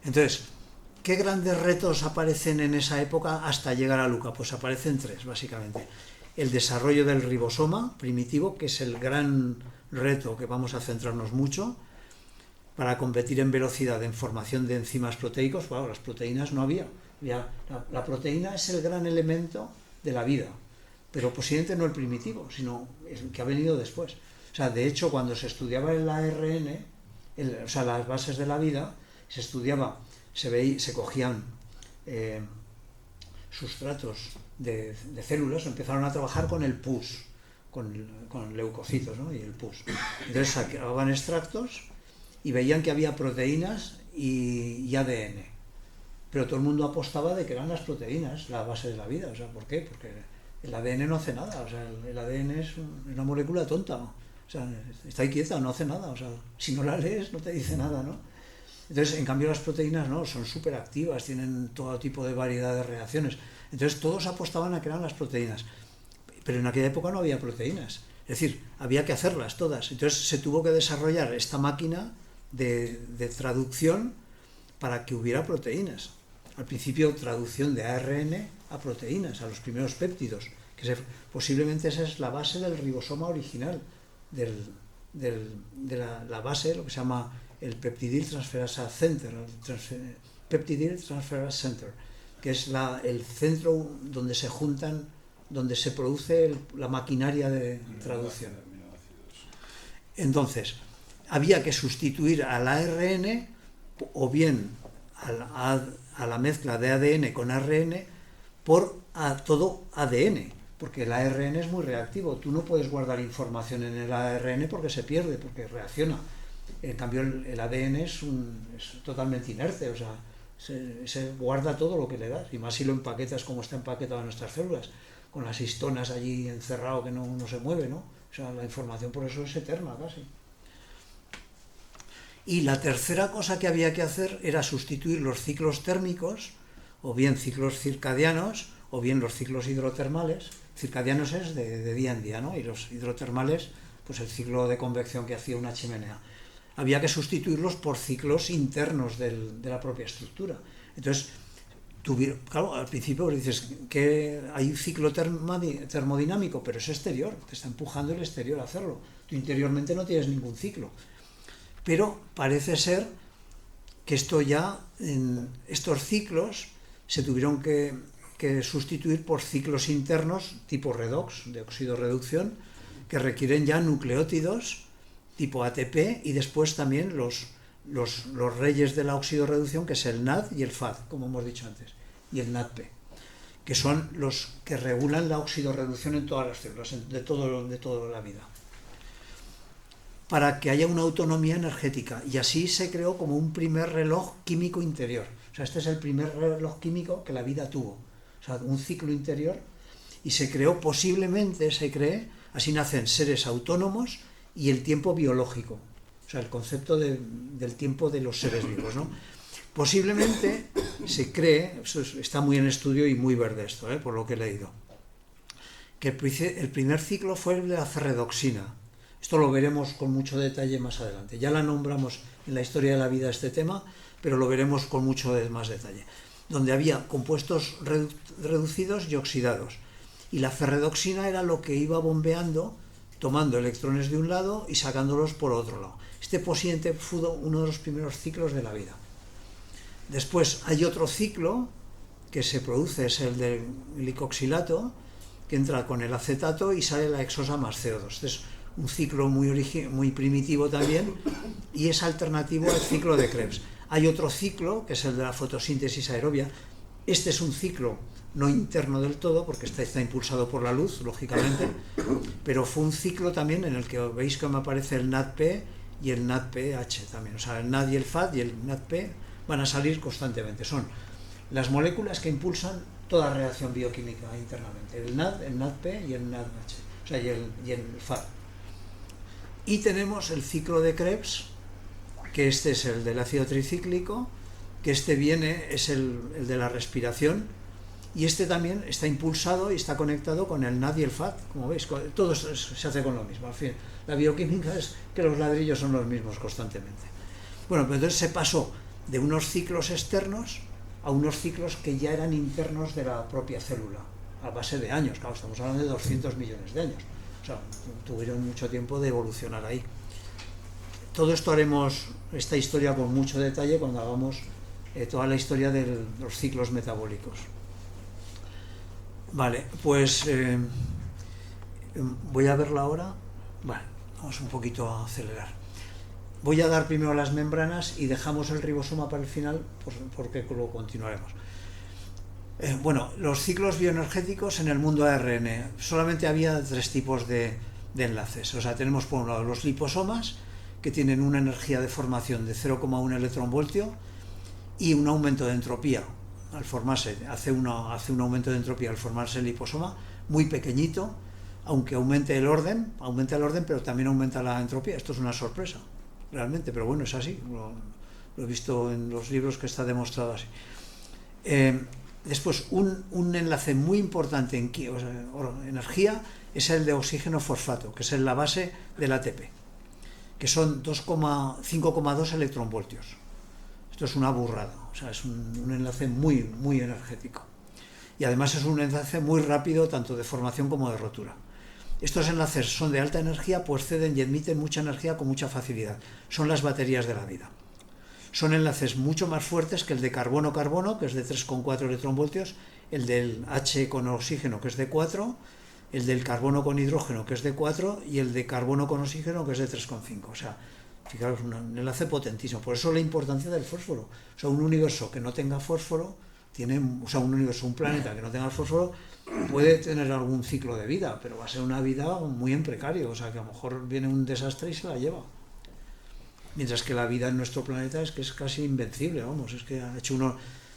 Entonces, ¿qué grandes retos aparecen en esa época hasta llegar a Luca? Pues aparecen tres, básicamente. El desarrollo del ribosoma primitivo, que es el gran reto que vamos a centrarnos mucho para competir en velocidad en formación de enzimas proteicos. Bueno, las proteínas no había. La proteína es el gran elemento de la vida, pero posiblemente no el primitivo, sino el que ha venido después. O sea, de hecho, cuando se estudiaba el ARN, o sea, las bases de la vida, se estudiaba, se cogían sustratos de células, empezaron a trabajar con el pus, con leucocitos, ¿no? Y el pus. Entonces sacaban extractos y veían que había proteínas y ADN. Pero todo el mundo apostaba de que eran las proteínas la base de la vida. O sea, ¿por qué? Porque el ADN no hace nada. O sea, el ADN es una molécula tonta. O sea, está ahí quieta, no hace nada. O sea, si no la lees, no te dice nada, ¿no? Entonces, en cambio, las proteínas no, son súper activas, tienen todo tipo de variedad de reacciones. Entonces, todos apostaban a que eran las proteínas. Pero en aquella época no había proteínas. Es decir, había que hacerlas todas. Entonces, se tuvo que desarrollar esta máquina de traducción para que hubiera proteínas. Al principio, traducción de ARN a proteínas, a los primeros péptidos, que posiblemente esa es la base del ribosoma original, de la base, lo que se llama el Peptidyl Transferase Center, Peptidyl Transferase Center, que es el centro donde se juntan, donde se produce la maquinaria de traducción. Entonces, había que sustituir al ARN o bien a la mezcla de ADN con ARN por todo ADN, porque el ARN es muy reactivo. Tú no puedes guardar información en el ARN porque se pierde, porque reacciona. En cambio, el ADN es totalmente inerte, o sea, se guarda todo lo que le das, y más si lo empaquetas como está empaquetado en nuestras células, con las histonas allí encerrado que no se mueve, ¿no? O sea, la información por eso es eterna casi. Y la tercera cosa que había que hacer era sustituir los ciclos térmicos, o bien ciclos circadianos, o bien los ciclos hidrotermales. Circadianos es de día en día, ¿no? Y los hidrotermales, pues el ciclo de convección que hacía una chimenea. Había que sustituirlos por ciclos internos de la propia estructura. Entonces, claro, al principio dices que hay un ciclo termodinámico, pero es exterior, te está empujando el exterior a hacerlo. Tú interiormente no tienes ningún ciclo. Pero parece ser que estos ciclos se tuvieron que sustituir por ciclos internos tipo redox, de oxidorreducción, que requieren ya nucleótidos tipo ATP y después también los reyes de la oxidorreducción, que es el NAD y el FAD, como hemos dicho antes, y el NADP, que son los que regulan la oxidorreducción en todas las células, de toda la vida, para que haya una autonomía energética. Y así se creó como un primer reloj químico interior. O sea, este es el primer reloj químico que la vida tuvo. O sea, un ciclo interior, y se creó, posiblemente se cree, así nacen seres autónomos y el tiempo biológico. O sea, el concepto del tiempo de los seres vivos, ¿no? Posiblemente se cree, está muy en estudio y muy verde esto, por lo que he leído, que el primer ciclo fue el de la ferredoxina. Esto lo veremos con mucho detalle más adelante. Ya la nombramos en la historia de la vida este tema, pero lo veremos con mucho más detalle. Donde había compuestos reducidos y oxidados. Y la ferredoxina era lo que iba bombeando, tomando electrones de un lado y sacándolos por otro lado. Este posiblemente fue uno de los primeros ciclos de la vida. Después hay otro ciclo que se produce, es el del glicoxilato, que entra con el acetato y sale la hexosa más CO2. Este es un ciclo muy primitivo también, y es alternativo al ciclo de Krebs. Hay otro ciclo, que es el de la fotosíntesis aerobia. Este es un ciclo no interno del todo, porque está impulsado por la luz, lógicamente, pero fue un ciclo también en el que veis que me aparece el NADP y el NADPH también. O sea, el NAD y el FAD y el NADP van a salir constantemente. Son las moléculas que impulsan toda reacción bioquímica internamente. El NAD, el NADP y el NADH. O sea, y el FAD. Y tenemos el ciclo de Krebs, que este es el del ácido tricíclico, que es el de la respiración, y este también está impulsado y está conectado con el NAD y el FAD, como veis, todo se hace con lo mismo. Al fin, la bioquímica es que los ladrillos son los mismos constantemente. Bueno, pues entonces se pasó de unos ciclos externos a unos ciclos que ya eran internos de la propia célula, a base de años. Claro, estamos hablando de 200 millones de años. O sea, tuvieron mucho tiempo de evolucionar ahí. Todo esto haremos esta historia con mucho detalle cuando hagamos toda la historia de los ciclos metabólicos. Vale, pues voy a verla ahora. Vale, vamos un poquito a acelerar. Voy a dar primero las membranas y dejamos el ribosoma para el final, porque luego continuaremos. Bueno, los ciclos bioenergéticos en el mundo ARN. Solamente había 3 tipos de enlaces. O sea, tenemos por un lado los liposomas, que tienen una energía de formación de 0,1 electronvoltio y un aumento de entropía al formarse. Hace un aumento de entropía al formarse el liposoma muy pequeñito, aunque aumente el orden, pero también aumenta la entropía. Esto es una sorpresa, realmente, pero bueno, es así. Lo he visto en los libros que está demostrado así. Después, un enlace muy importante en energía es el de oxígeno fosfato, que es la base del ATP, que son 5,2 electronvoltios. Esto es una burrada, o sea, es un enlace muy, muy energético. Y además es un enlace muy rápido, tanto de formación como de rotura. Estos enlaces son de alta energía, pues ceden y emiten mucha energía con mucha facilidad. Son las baterías de la vida. Son enlaces mucho más fuertes que el de carbono-carbono, que es de 3,4 electronvoltios, el del H con oxígeno, que es de 4, el del carbono con hidrógeno, que es de 4, y el de carbono con oxígeno, que es de 3,5. O sea, fijaros, un enlace potentísimo. Por eso la importancia del fósforo. O sea, un universo que no tenga fósforo, un planeta que no tenga fósforo, puede tener algún ciclo de vida, pero va a ser una vida muy en precario. O sea, que a lo mejor viene un desastre y se la lleva. Mientras que la vida en nuestro planeta es casi invencible, vamos. Es que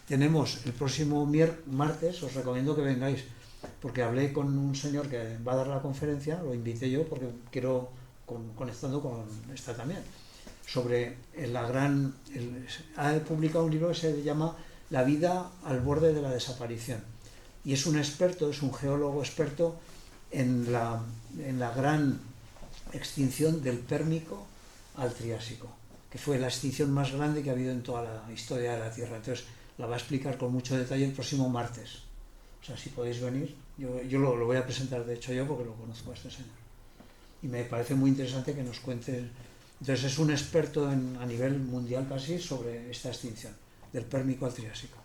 tenemos el próximo martes, os recomiendo que vengáis, porque hablé con un señor que va a dar la conferencia, lo invité yo porque quiero, conectando con esta también, sobre ha publicado un libro que se llama La vida al borde de la desaparición, y es un geólogo experto en la gran extinción del Pérmico al Triásico, que fue la extinción más grande que ha habido en toda la historia de la Tierra. Entonces la va a explicar con mucho detalle el próximo martes. O sea, si podéis venir, yo lo voy a presentar, de hecho, yo, porque lo conozco a este señor. Y me parece muy interesante que nos cuente. Entonces es un experto a nivel mundial casi sobre esta extinción, del Pérmico al Triásico.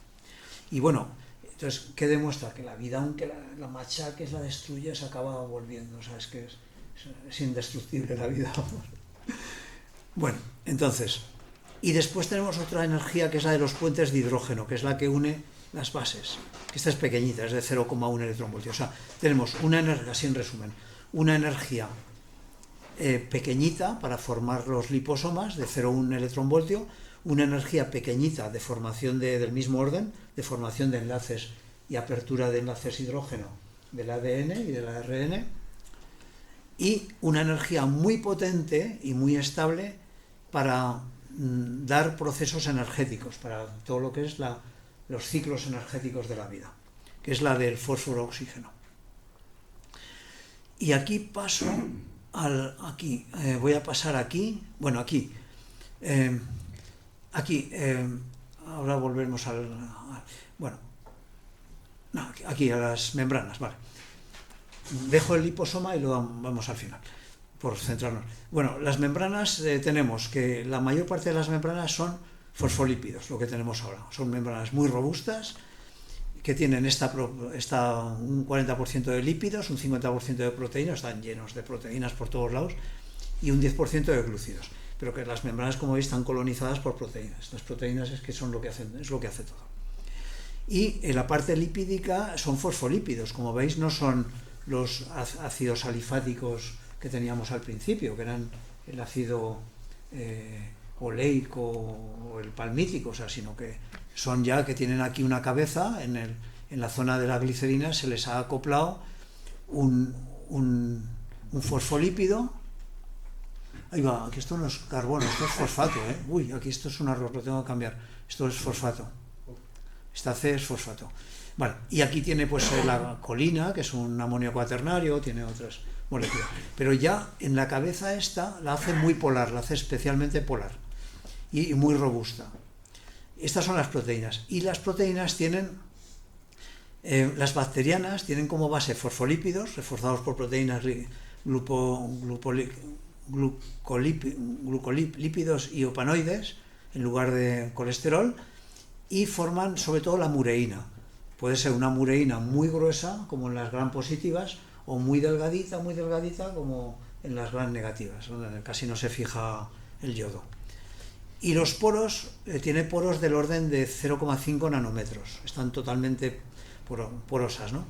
Y bueno, entonces, ¿qué demuestra? Que la vida, aunque la machaques, la destruyes, acaba volviendo. O sea, es que es indestructible la vida. Bueno, entonces, y después tenemos otra energía que es la de los puentes de hidrógeno, que es la que une las bases, que esta es pequeñita, es de 0,1 electronvoltio. O sea, tenemos una energía, así en resumen, una energía pequeñita para formar los liposomas de 0,1 electronvoltio, una energía pequeñita de formación del mismo orden, de formación de enlaces y apertura de enlaces hidrógeno del ADN y del ARN, y una energía muy potente y muy estable para dar procesos energéticos, para todo lo que es los ciclos energéticos de la vida, que es la del fósforo-oxígeno. Y aquí paso voy a pasar aquí, bueno, ahora volvemos aquí a las membranas, vale. Dejo el liposoma y lo vamos al final, por centrarnos. Bueno, las membranas tenemos que la mayor parte de las membranas son fosfolípidos, lo que tenemos ahora. Son membranas muy robustas, que tienen un 40% de lípidos, un 50% de proteínas, están llenos de proteínas por todos lados, y un 10% de glúcidos. Pero que las membranas, como veis, están colonizadas por proteínas. Las proteínas es lo que hace todo. Y en la parte lipídica son fosfolípidos, como veis, no son los ácidos alifáticos que teníamos al principio, que eran el ácido oleico o el palmítico, o sea, sino que son ya que tienen aquí una cabeza, en la zona de la glicerina se les ha acoplado un fosfolípido. Ahí va, aquí esto no es carbono, esto es fosfato, ¿eh? Uy, aquí esto es un error, lo tengo que cambiar. Esto es fosfato. Esta C es fosfato. Vale, y aquí tiene pues la colina, que es un amonio cuaternario, tiene otras moléculas. Pero ya en la cabeza esta la hace muy polar, la hace especialmente polar y muy robusta. Estas son las proteínas. Y las proteínas tienen, las bacterianas tienen como base fosfolípidos, reforzados por proteínas glucolípidos y opanoides, en lugar de colesterol, y forman sobre todo la mureína. Puede ser una mureína muy gruesa, como en las gram positivas, o muy delgadita, como en las gram negativas, donde casi no se fija el yodo. Y los poros, tiene poros del orden de 0,5 nanómetros, están totalmente porosas, ¿no?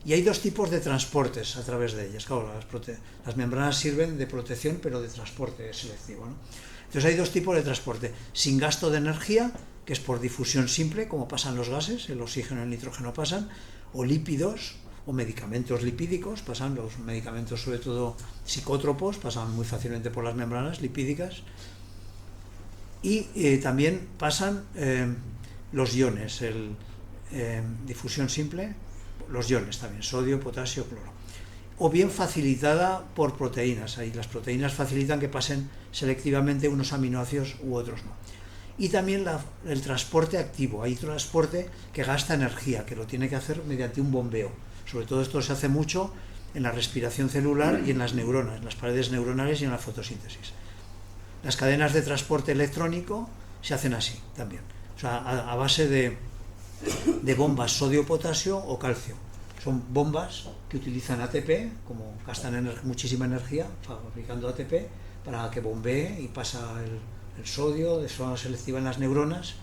Y hay dos tipos de transportes a través de ellas. Claro, las membranas sirven de protección, pero de transporte selectivo, ¿no? Entonces hay dos tipos de transporte, sin gasto de energía, que es por difusión simple, como pasan los gases, el oxígeno y el nitrógeno pasan, o lípidos, o medicamentos lipídicos, pasan los medicamentos, sobre todo psicótropos, pasan muy fácilmente por las membranas lipídicas, y también pasan los iones, difusión simple, los iones también, sodio, potasio, cloro, o bien facilitada por proteínas. Ahí las proteínas facilitan que pasen selectivamente unos aminoácidos u otros no. Y también el transporte activo, hay transporte que gasta energía, que lo tiene que hacer mediante un bombeo. Sobre todo esto se hace mucho en la respiración celular y en las neuronas, en las paredes neuronales y en la fotosíntesis. Las cadenas de transporte electrónico se hacen así también, o sea, a base de bombas sodio-potasio o calcio. Son bombas que utilizan ATP, como gastan muchísima energía fabricando ATP, para que bombee y pasa el sodio de forma selectiva en las neuronas.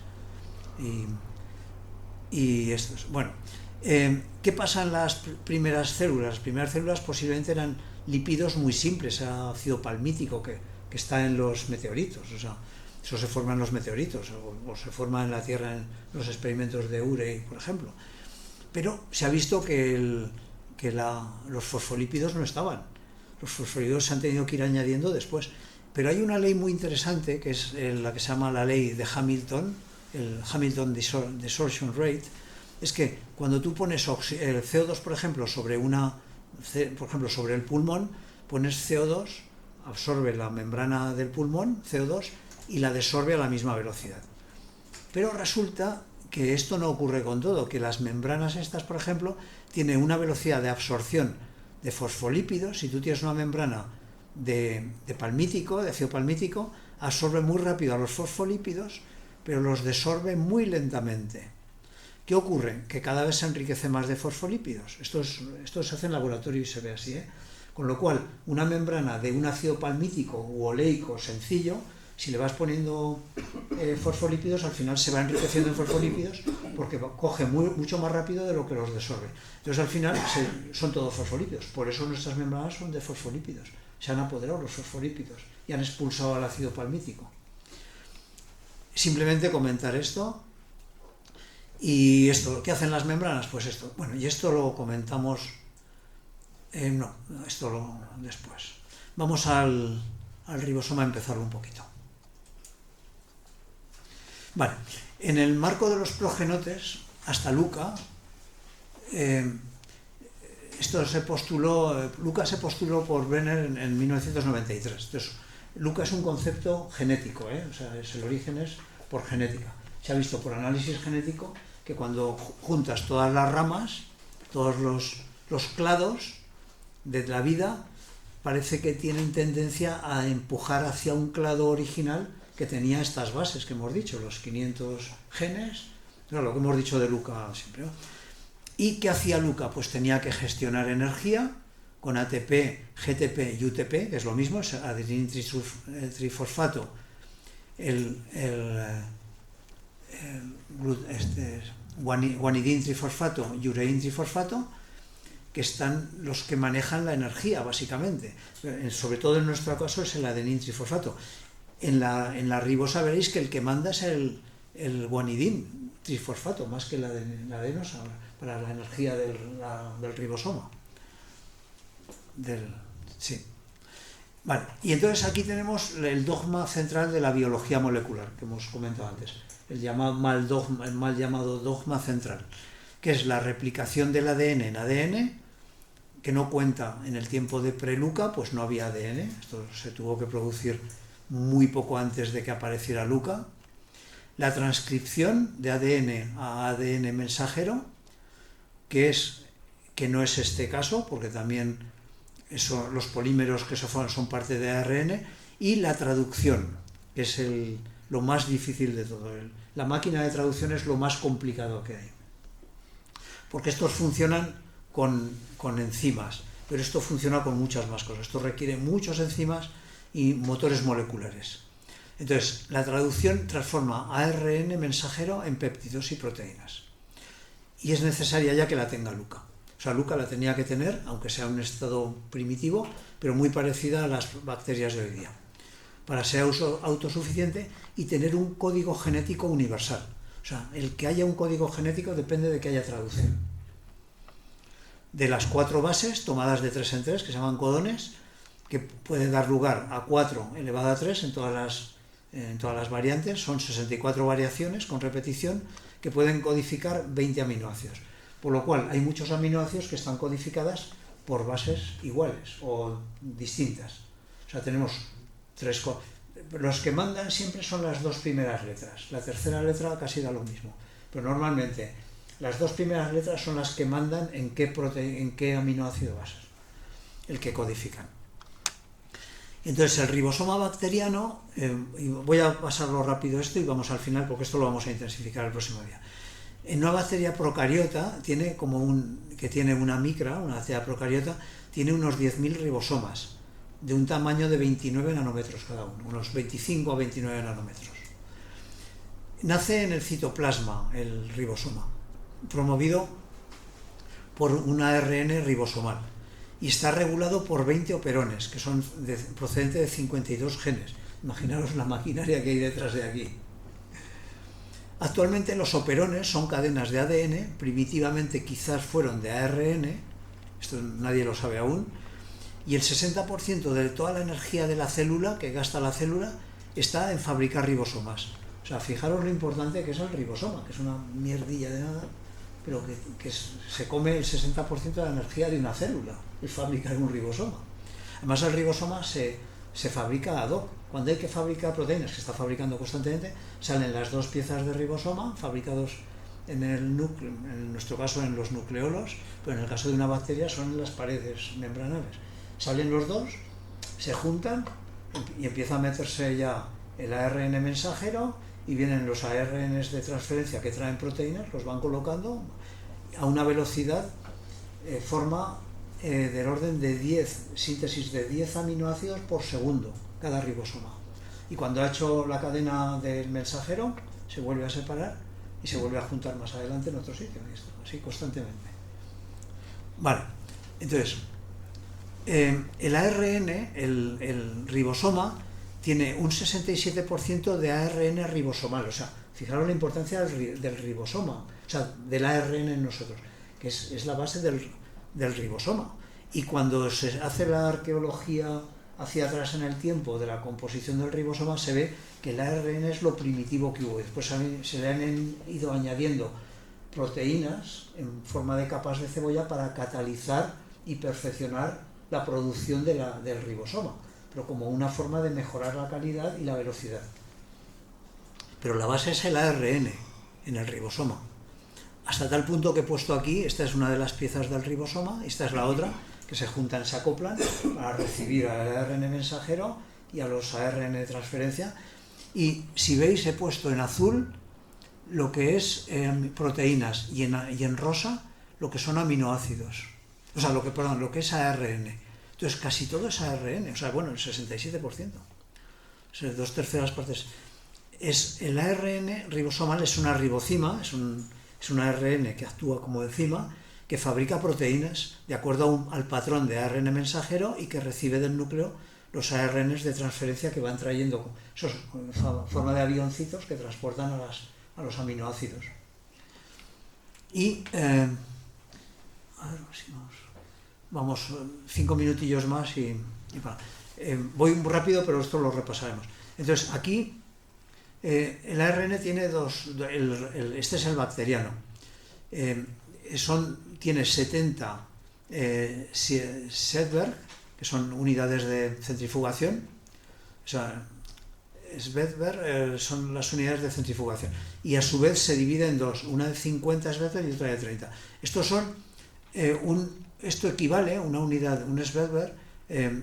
Y esto es, bueno, ¿qué pasa en las primeras células? Las primeras células posiblemente eran lípidos muy simples, ácido palmítico que está en los meteoritos, o sea, eso se forma en los meteoritos, o se forma en la Tierra en los experimentos de Urey, por ejemplo. Pero se ha visto que los fosfolípidos no estaban. Los fosfolípidos se han tenido que ir añadiendo después. Pero hay una ley muy interesante, que es la que se llama la ley de Hamilton, el Hamilton Desorption Rate, es que cuando tú pones el CO2, por ejemplo, sobre el pulmón, pones CO2, absorbe la membrana del pulmón, CO2, y la desorbe a la misma velocidad. Pero resulta que esto no ocurre con todo, que las membranas estas, por ejemplo, tienen una velocidad de absorción de fosfolípidos. Si tú tienes una membrana de palmítico, de ácido palmítico, absorbe muy rápido a los fosfolípidos, pero los desorbe muy lentamente. ¿Qué ocurre? Que cada vez se enriquece más de fosfolípidos. Esto se hace en laboratorio y se ve así, ¿eh? Con lo cual, una membrana de un ácido palmítico u oleico sencillo, si le vas poniendo fosfolípidos, al final se va enriqueciendo en fosfolípidos porque coge mucho más rápido de lo que los desorbe. Entonces, al final, son todos fosfolípidos. Por eso nuestras membranas son de fosfolípidos. Se han apoderado los fosfolípidos y han expulsado al ácido palmítico. Simplemente comentar esto. Y esto, ¿qué hacen las membranas? Pues esto. Bueno, y esto lo comentamos... no, esto después. Vamos al ribosoma a empezarlo un poquito. Vale, en el marco de los progenotes, hasta Luca, Luca se postuló por Brenner en 1993. Entonces, Luca es un concepto genético, o sea, el origen es por genética. Se ha visto por análisis genético que cuando juntas todas las ramas, todos los clados de la vida, parece que tienen tendencia a empujar hacia un clado original que tenía estas bases que hemos dicho, los 500 genes, lo que hemos dicho de Luca siempre, ¿no? ¿Y qué hacía Luca? Pues tenía que gestionar energía con ATP, GTP y UTP, que es lo mismo, es adenina trifosfato, guanidín trifosfato y ureín trifosfato, que están los que manejan la energía, básicamente. Sobre todo en nuestro caso es el adenín trifosfato. En la ribosa veréis que el que manda es el guanidín trifosfato, más que la adenosa, para la energía del ribosoma. Sí. Vale, y entonces aquí tenemos el dogma central de la biología molecular, que hemos comentado antes, el mal llamado dogma central, que es la replicación del ADN en ADN, que no cuenta en el tiempo de pre-Luca, pues no había ADN, esto se tuvo que producir muy poco antes de que apareciera Luca. La transcripción de ADN a ADN mensajero, que no es este caso, porque también los polímeros que son parte de ARN, y la traducción, que es lo más difícil de todo. La máquina de traducción es lo más complicado que hay, porque estos funcionan con enzimas, pero esto funciona con muchas más cosas. Esto requiere muchas enzimas y motores moleculares. Entonces, la traducción transforma ARN mensajero en péptidos y proteínas. Y es necesaria ya que la tenga Luca. O sea, Luca la tenía que tener, aunque sea un estado primitivo, pero muy parecida a las bacterias de hoy día, para ser autosuficiente y tener un código genético universal. O sea, el que haya un código genético depende de que haya traducción. De las 4 bases tomadas de 3 en 3, que se llaman codones, que puede dar lugar a 4 elevado a 3 en todas las variantes, son 64 variaciones con repetición que pueden codificar 20 aminoácidos. Por lo cual hay muchos aminoácidos que están codificadas por bases iguales o distintas. O sea, tenemos 3. Los que mandan siempre son las 2 primeras letras. La tercera letra casi da lo mismo. Pero normalmente las 2 primeras letras son las que mandan en qué aminoácido vas, el que codifican. Entonces el ribosoma bacteriano, voy a pasarlo rápido esto y vamos al final porque esto lo vamos a intensificar el próximo día. En una bacteria procariota, que tiene una micra, una bacteria procariota, tiene unos 10.000 ribosomas, de un tamaño de 29 nanómetros cada uno, unos 25 a 29 nanómetros. Nace en el citoplasma el ribosoma, promovido por un ARN ribosomal, y está regulado por 20 operones, que son procedentes de 52 genes. Imaginaros la maquinaria que hay detrás de aquí. Actualmente los operones son cadenas de ADN, primitivamente quizás fueron de ARN, esto nadie lo sabe aún, y el 60% de toda la energía de la célula, que gasta la célula, está en fabricar ribosomas. O sea, fijaros lo importante que es el ribosoma, que es una mierdilla de nada, pero que se come el 60% de la energía de una célula, es fabricar un ribosoma. Además el ribosoma se fabrica ad hoc. Cuando hay que fabricar proteínas, que está fabricando constantemente, salen las 2 piezas de ribosoma fabricados en el núcleo, en nuestro caso en los nucleolos, pero en el caso de una bacteria son en las paredes membranales. Salen los 2, se juntan y empieza a meterse ya el ARN mensajero y vienen los ARNs de transferencia que traen proteínas, los van colocando a una velocidad, forma del orden de 10, síntesis de 10 aminoácidos por segundo, cada ribosoma. Y cuando ha hecho la cadena del mensajero, se vuelve a separar y se vuelve a juntar más adelante en otro sitio, así constantemente. Vale, entonces, el ARN, el ribosoma, tiene un 67% de ARN ribosomal, o sea, fijaros la importancia del ribosoma, o sea, del ARN en nosotros, que es la base del ribosoma. Y cuando se hace la arqueología hacia atrás en el tiempo de la composición del ribosoma, se ve que el ARN es lo primitivo que hubo. Después se le han ido añadiendo proteínas en forma de capas de cebolla para catalizar y perfeccionar la producción del ribosoma, pero como una forma de mejorar la calidad y la velocidad. Pero la base es el ARN en el ribosoma. Hasta tal punto que he puesto aquí, esta es una de las piezas del ribosoma, esta es la otra, que se juntan, se acoplan para recibir al ARN mensajero y a los ARN de transferencia. Y si veis, he puesto en azul lo que es proteínas y en rosa lo que son aminoácidos. O sea, lo que es ARN. Entonces, casi todo es ARN, o sea, bueno, el 67%. O sea, 2/3 partes. El ARN ribosomal es una ribocima, es un ARN que actúa como enzima, que fabrica proteínas de acuerdo al patrón de ARN mensajero y que recibe del núcleo los ARNs de transferencia que van trayendo, esos en forma de avioncitos que transportan a los aminoácidos. Y, a ver si vamos 5 minutillos más y voy muy rápido, pero esto lo repasaremos. Entonces, aquí el ARN tiene este es el bacteriano. Tiene 70 Sedberg, que son unidades de centrifugación. O sea, Sedberg son las unidades de centrifugación. Y a su vez se divide en dos, una de 50 Sedberg y otra de 30. Esto equivale, una unidad, un Sedberg,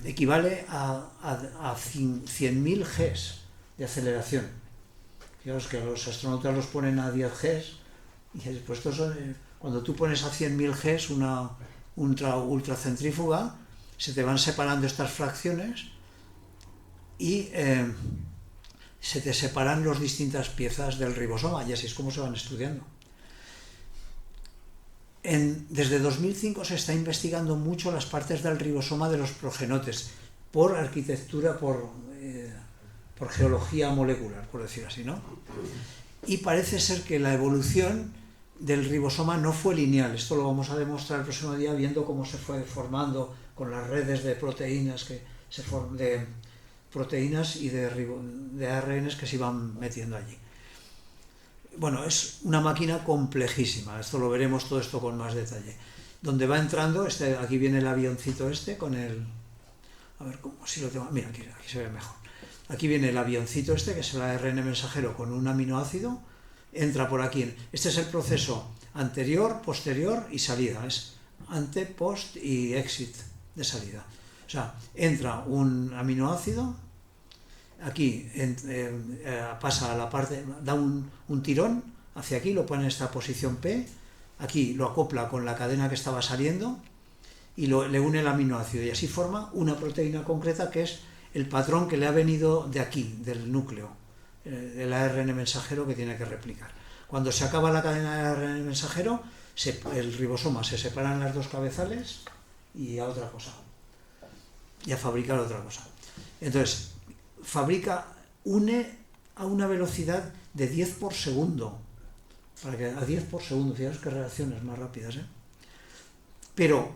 equivale a 100.000 Gs de aceleración. Fijaos que a los astronautas los ponen a 10 Gs, y después cuando tú pones a 100.000 Gs una ultracentrífuga, se te van separando estas fracciones y se te separan las distintas piezas del ribosoma, y así es como se van estudiando. Desde 2005 se está investigando mucho las partes del ribosoma de los progenotes, por arquitectura, por geología molecular, por decir así, ¿no? Y parece ser que la evolución del ribosoma no fue lineal. Esto lo vamos a demostrar el próximo día viendo cómo se fue formando con las redes de proteínas de proteínas y de ARNs que se iban metiendo allí. Bueno, es una máquina complejísima, esto lo veremos todo esto con más detalle. Donde va entrando, aquí viene el avioncito con el... A ver, si lo tengo... Mira, aquí se ve mejor. Aquí viene el avioncito que es el ARN mensajero con un aminoácido, entra por aquí. Este es el proceso anterior, posterior y salida, es ante, post y exit de salida. O sea, entra un aminoácido, aquí pasa a la parte, da un tirón hacia aquí, lo pone en esta posición P, aquí lo acopla con la cadena que estaba saliendo y le une el aminoácido, y así forma una proteína concreta que es el patrón que le ha venido de aquí, del núcleo, el ARN mensajero que tiene que replicar. Cuando se acaba la cadena de ARN mensajero, el ribosoma se separa en las dos cabezales y a otra cosa, y a fabricar otra cosa. Entonces, une a una velocidad de 10 por segundo, a 10 por segundo, fijaros qué reacciones más rápidas, Pero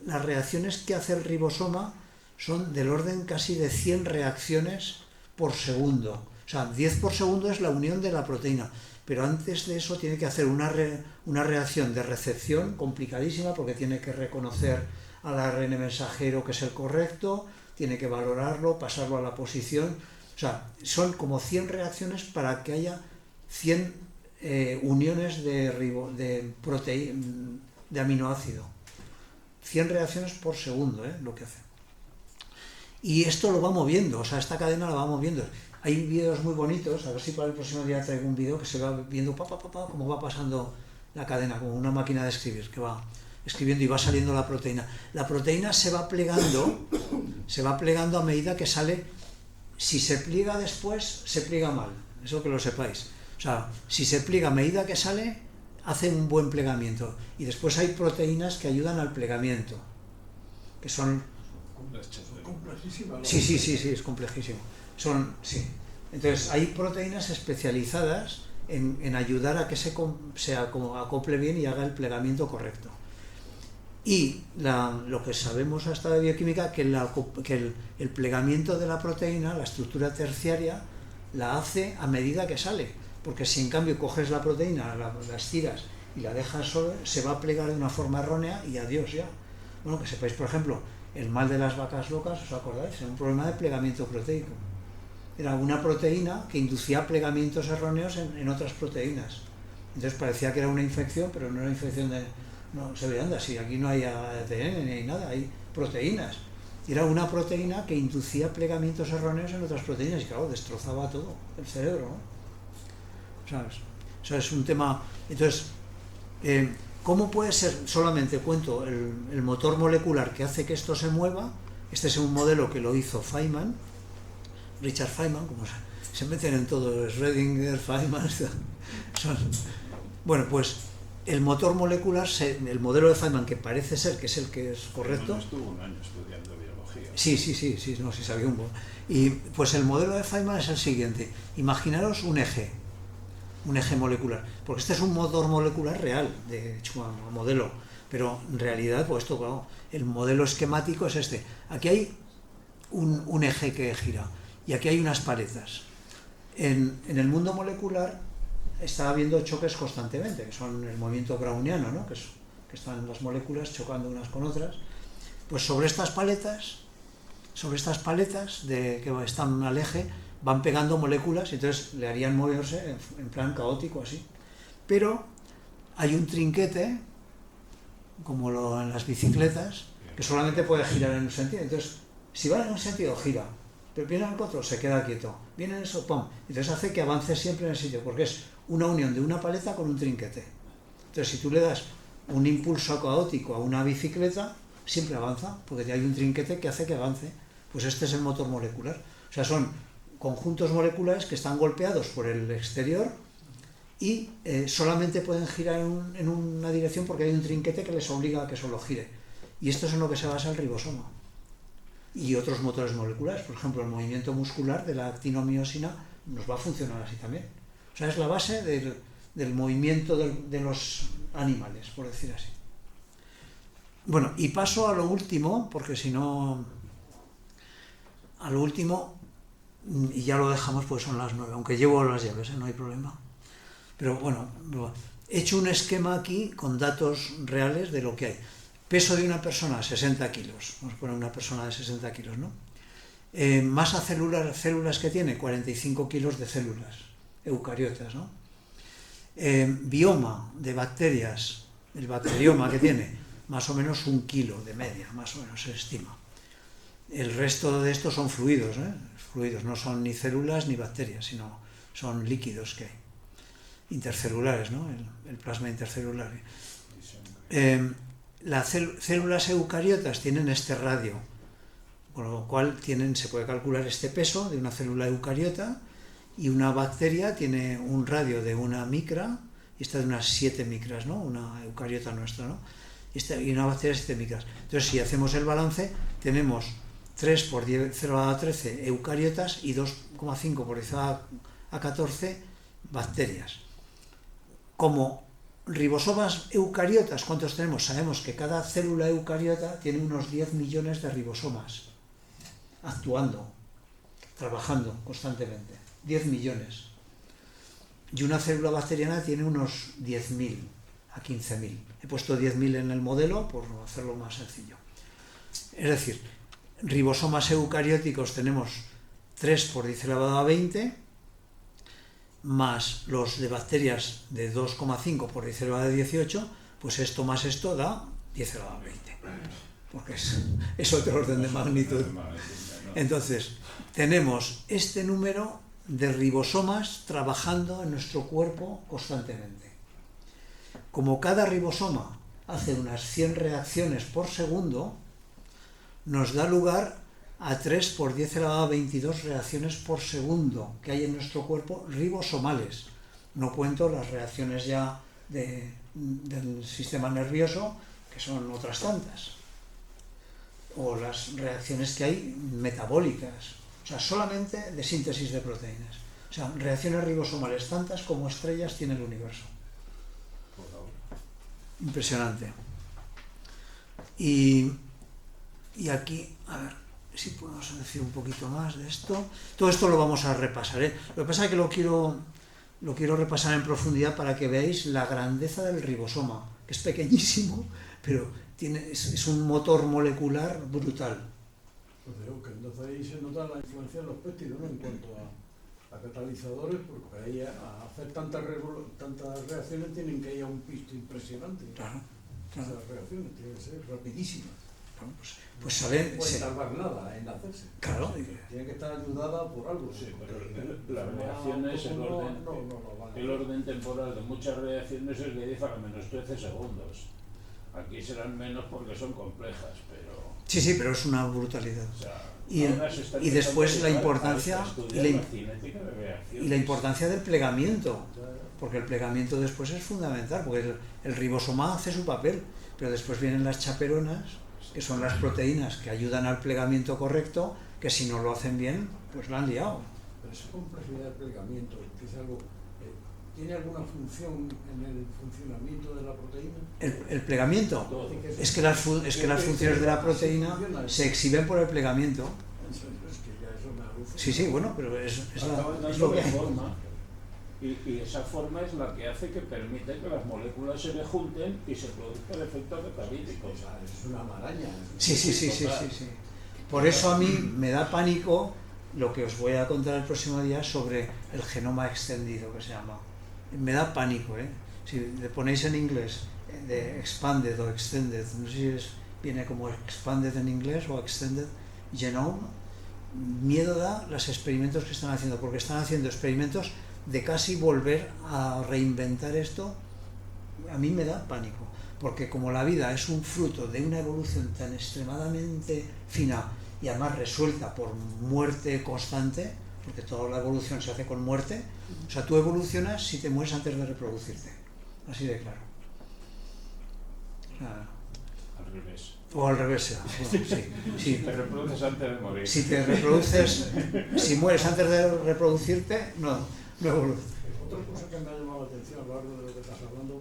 las reacciones que hace el ribosoma son del orden casi de 100 reacciones por segundo. O sea, 10 por segundo es la unión de la proteína, pero antes de eso tiene que hacer una reacción de recepción complicadísima, porque tiene que reconocer al ARN mensajero que es el correcto, tiene que valorarlo, pasarlo a la posición. O sea, son como 100 reacciones para que haya 100 uniones de aminoácido. 100 reacciones por segundo, lo que hace. Y esto lo va moviendo, o sea, esta cadena la va moviendo. Hay vídeos muy bonitos, a ver si para el próximo día traigo un vídeo que se va viendo cómo va pasando la cadena, como una máquina de escribir, que va escribiendo y va saliendo la proteína. La proteína se va plegando a medida que sale. Si se pliega después, se pliega mal, eso que lo sepáis. O sea, si se pliega a medida que sale, hace un buen plegamiento. Y después hay proteínas que ayudan al plegamiento, que son... Complejísima. Sí, es complejísimo. Sí. Entonces, hay proteínas especializadas en ayudar a que se acople bien y haga el plegamiento correcto. Y lo que sabemos hasta de bioquímica, que el plegamiento de la proteína, la estructura terciaria, la hace a medida que sale. Porque si en cambio coges la proteína, la estiras y la dejas solo, se va a plegar de una forma errónea y adiós ya. Bueno, que sepáis, por ejemplo, el mal de las vacas locas, ¿os acordáis? Era un problema de plegamiento proteico. Era una proteína que inducía plegamientos erróneos en otras proteínas. Entonces parecía que era una infección, pero no era infección de... No, se ve, anda, si aquí no hay ADN ni hay nada, hay proteínas. Y era una proteína que inducía plegamientos erróneos en otras proteínas y claro, destrozaba todo, el cerebro, ¿no? ¿Sabes? O sea, es un tema... Entonces, ¿cómo puede ser? Solamente cuento el motor molecular que hace que esto se mueva. Este es un modelo que lo hizo Feynman, Richard Feynman, como se meten en todo, Schrödinger, Feynman, bueno, pues el motor molecular, el modelo de Feynman, que parece ser que es el que es correcto. Estuvo un año estudiando biología. Sí, no, sí sabía un poco. Y pues el modelo de Feynman es el siguiente. Imaginaros un eje molecular, porque este es un motor molecular real, de hecho, un modelo, pero en realidad, pues esto, claro, el modelo esquemático es este. Aquí hay un eje que gira y aquí hay unas paletas. En el mundo molecular está habiendo choques constantemente, que son el movimiento browniano, ¿no? que están las moléculas chocando unas con otras. Pues sobre estas paletas que están al eje, van pegando moléculas y entonces le harían moverse en plan caótico así. Pero hay un trinquete, como en las bicicletas, que solamente puede girar en un sentido. Entonces, si va en un sentido, gira. Pero viene en el otro, se queda quieto. Viene en eso, ¡pum! Entonces hace que avance siempre en el sitio, porque es una unión de una paleta con un trinquete. Entonces, si tú le das un impulso caótico a una bicicleta, siempre avanza, porque hay un trinquete que hace que avance. Pues este es el motor molecular. O sea, son conjuntos moleculares que están golpeados por el exterior y solamente pueden girar en una dirección porque hay un trinquete que les obliga a que solo gire. Y esto es en lo que se basa el ribosoma. Y otros motores moleculares, por ejemplo, el movimiento muscular de la actinomiosina nos va a funcionar así también. O sea, es la base del movimiento de los animales, por decir así. Bueno, y paso a lo último, porque si no... A lo último, y ya lo dejamos, pues son las 9, aunque llevo las llaves, no hay problema. Pero bueno, he hecho un esquema aquí con datos reales de lo que hay. Peso de una persona, 60 kilos. Vamos a poner una persona de 60 kilos, ¿no? Masa celular, células que tiene, 45 kilos de células, eucariotas, ¿no? Bioma de bacterias, el bacterioma que tiene, más o menos 1 kilo de media, más o menos se estima. El resto de estos son fluidos, fluidos, no son ni células ni bacterias, sino son líquidos que hay, intercelulares, ¿no? El plasma intercelular. Las células eucariotas tienen este radio, con lo cual se puede calcular este peso de una célula eucariota, y una bacteria tiene un radio de 1 micra, y esta de unas 7 micras, ¿no? Una eucariota nuestra, ¿no? Y una bacteria 7 micras. Entonces, si hacemos el balance, tenemos 3 por 10 a 13 eucariotas y 2,5 por 10 a 14 bacterias. Como ribosomas eucariotas, ¿cuántos tenemos? Sabemos que cada célula eucariota tiene unos 10 millones de ribosomas actuando, trabajando constantemente. 10 millones. Y una célula bacteriana tiene unos 10.000 a 15.000. He puesto 10.000 en el modelo por hacerlo más sencillo. Es decir, ribosomas eucarióticos tenemos 3 por 10 elevado a 20, más los de bacterias de 2,5 por 10 elevado a 18, pues esto más esto da 10 elevado a 20, porque es otro orden de magnitud. Entonces, tenemos este número de ribosomas trabajando en nuestro cuerpo constantemente. Como cada ribosoma hace unas 100 reacciones por segundo, nos da lugar a 3 por 10 elevado a 22 reacciones por segundo que hay en nuestro cuerpo ribosomales. No cuento las reacciones ya del sistema nervioso, que son otras tantas, o las reacciones que hay metabólicas, o sea, solamente de síntesis de proteínas. O sea, reacciones ribosomales tantas como estrellas tiene el universo. Impresionante. Y aquí, a ver si podemos decir un poquito más de esto. Todo esto lo vamos a repasar, ¿eh? Lo que pasa es que lo quiero repasar en profundidad para que veáis la grandeza del ribosoma, que es pequeñísimo, pero es un motor molecular brutal. Pues digo que entonces ahí se nota la influencia de los péptidos, ¿no? En cuanto a catalizadores, porque ahí a hacer tantas reacciones tienen que ir a un pisto impresionante. Claro. Esas reacciones tienen que ser rapidísimas. Bueno, pues saben, no puede tardar nada en hacerse. Claro. Tiene que estar ayudada por algo. Sí, pero las reacciones, el orden temporal de muchas reacciones es de 10 a la menos 13 segundos. Aquí serán menos porque son complejas, pero... Sí, pero es una brutalidad. O sea, y después la importancia y la importancia del plegamiento, porque el plegamiento después es fundamental, porque el ribosoma hace su papel, pero después vienen las chaperonas, que son las proteínas que ayudan al plegamiento correcto, que si no lo hacen bien, pues la han liado. Pero esa complejidad del plegamiento, que es algo, ¿tiene alguna función en el funcionamiento de la proteína? El plegamiento es que las funciones de la proteína se exhiben por el plegamiento. Sí, bueno, pero es lo que hay. Y esa forma es la que hace que permite que las moléculas se le junten y se produzca el efecto catalítico. Es una maraña. Sí. Por eso a mí me da pánico lo que os voy a contar el próximo día sobre el genoma extendido, que se llama. Me da pánico, ¿eh? Si le ponéis en inglés de expanded o extended, no sé si viene como expanded en inglés o extended genome, miedo da los experimentos que están haciendo, porque están haciendo experimentos de casi volver a reinventar esto. A mí me da pánico, porque como la vida es un fruto de una evolución tan extremadamente fina y además resuelta por muerte constante, porque toda la evolución se hace con muerte, o sea, tú evolucionas si te mueres antes de reproducirte, así de claro. Al revés. O al revés, bueno, sí. Te reproduces antes de morir. Si te reproduces, si mueres antes de reproducirte, no evolucionas. Otra cosa que me ha llamado la atención a lo largo de lo que estás hablando,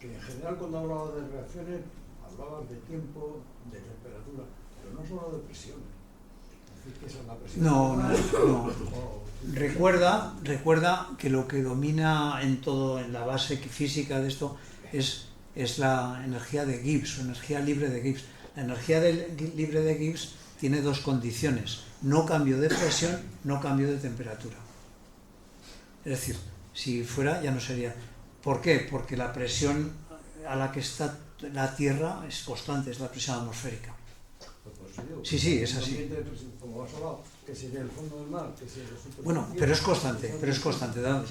que en general cuando hablabas de reacciones, hablabas de tiempo, de temperatura, pero no solo de presión. Es decir, que esa es la presión. No. Recuerda que lo que domina en todo, en la base física de esto, es la energía de Gibbs, o energía libre de Gibbs. La energía libre de Gibbs tiene dos condiciones: no cambio de presión, no cambio de temperatura. Es decir, si fuera ya no sería. ¿Por qué? Porque la presión a la que está la Tierra es constante, es la presión atmosférica. Sí, es así. Como has hablado, que sería el fondo del mar, que sería bueno, pero es constante.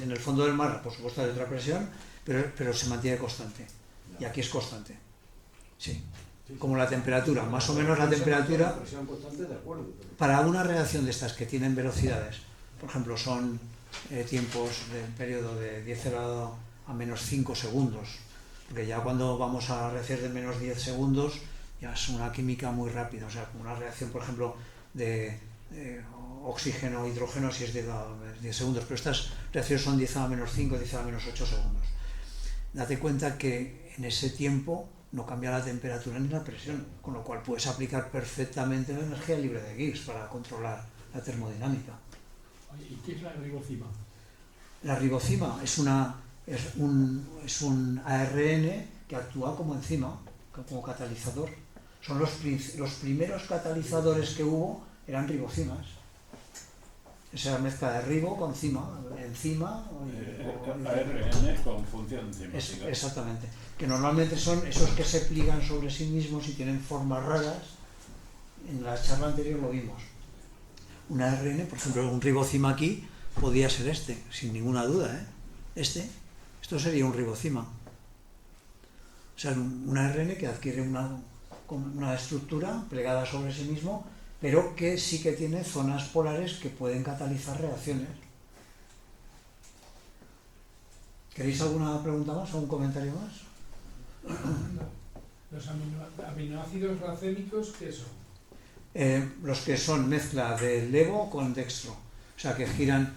En el fondo del mar, por supuesto, hay otra presión, pero se mantiene constante. Y aquí es constante. Sí. Como la temperatura, más o menos la temperatura. Para una reacción de estas que tienen velocidades, por ejemplo, son tiempos de periodo de 10 elevado a menos 5 segundos, porque ya cuando vamos a reacciones de menos 10 segundos ya es una química muy rápida, o sea, como una reacción, por ejemplo, de oxígeno hidrógeno si es de 10 segundos, pero estas reacciones son 10 a la menos 5, 10 a la menos 8 segundos. Date cuenta que en ese tiempo no cambia la temperatura ni la presión, con lo cual puedes aplicar perfectamente la energía libre de Gibbs para controlar la termodinámica. ¿Y qué es la ribocima? La ribocima es un ARN que actúa como enzima, como catalizador. Son los primeros catalizadores que hubo eran ribocimas. Esa mezcla de ribo con enzima. ARN con función enzimática. Exactamente. Que normalmente son esos que se pliegan sobre sí mismos y tienen formas raras. En la charla anterior lo vimos. Un ARN, por ejemplo, un ribocima aquí podía ser sin ninguna duda, ¿eh? Esto sería un ribocima. O sea, un ARN que adquiere una estructura plegada sobre sí mismo, pero que sí que tiene zonas polares que pueden catalizar reacciones. ¿Queréis alguna pregunta más o un comentario más? Los aminoácidos racémicos, ¿qué son? Los que son mezcla de levo con dextro, o sea que giran.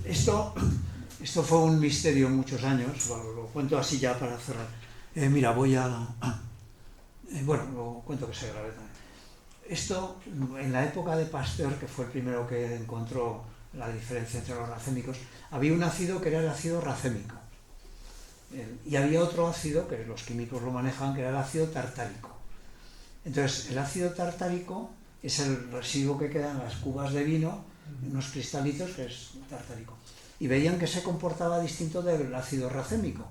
Esto fue un misterio muchos años, lo cuento así ya para cerrar. Mira, bueno, lo cuento que se grabe también. Esto, en la época de Pasteur, que fue el primero que encontró la diferencia entre los racémicos, había un ácido que era el ácido racémico. Y había otro ácido, que los químicos lo manejaban, que era el ácido tartárico. Entonces, el ácido tartárico es el residuo que queda en las cubas de vino, unos cristalitos, que es tartárico. Y veían que se comportaba distinto del ácido racémico,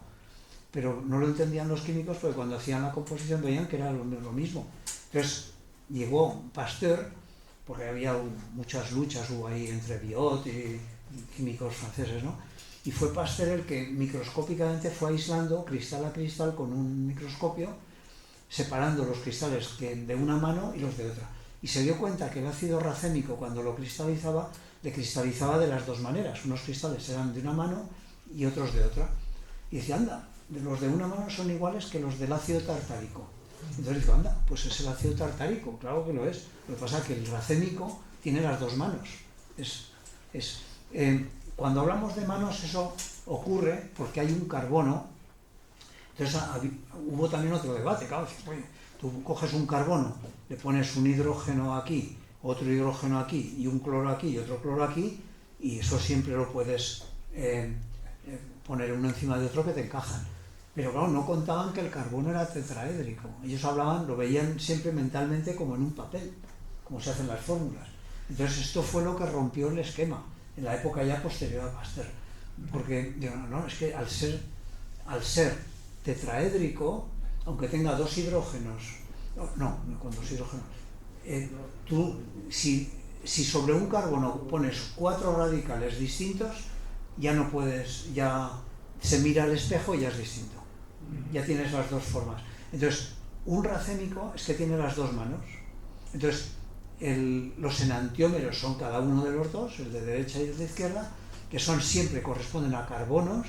pero no lo entendían los químicos porque cuando hacían la composición veían que era lo mismo. Entonces, llegó Pasteur, porque había muchas luchas hubo ahí entre Biot y químicos franceses, ¿no? Y fue Pasteur el que microscópicamente fue aislando cristal a cristal con un microscopio, separando los cristales de una mano y los de otra. Y se dio cuenta que el ácido racémico, cuando lo cristalizaba, le cristalizaba de las dos maneras. Unos cristales eran de una mano y otros de otra. Y decía, anda, los de una mano son iguales que los del ácido tartárico. Entonces dijo, anda, pues es el ácido tartárico, claro que lo es. Lo que pasa es que el racémico tiene las dos manos. Cuando hablamos de manos, eso ocurre porque hay un carbono. Entonces hubo también otro debate, claro, oye, tú coges un carbono, le pones un hidrógeno aquí, otro hidrógeno aquí, y un cloro aquí y otro cloro aquí, y eso siempre lo puedes poner uno encima de otro que te encajan. Pero claro, no contaban que el carbono era tetraédrico. Ellos lo veían siempre mentalmente como en un papel, como se hacen las fórmulas. Entonces esto fue lo que rompió el esquema, en la época ya posterior a Pasteur. Porque, no, es que al ser tetraédrico, aunque tenga dos hidrógenos, con dos hidrógenos, tú, si sobre un carbono pones 4 radicales distintos, ya no puedes, ya se mira al espejo y ya es distinto. Ya tienes las dos formas. Entonces, un racémico es que tiene las dos manos. Entonces, los enantiómeros son cada uno de los dos, el de derecha y el de izquierda, que corresponden a carbonos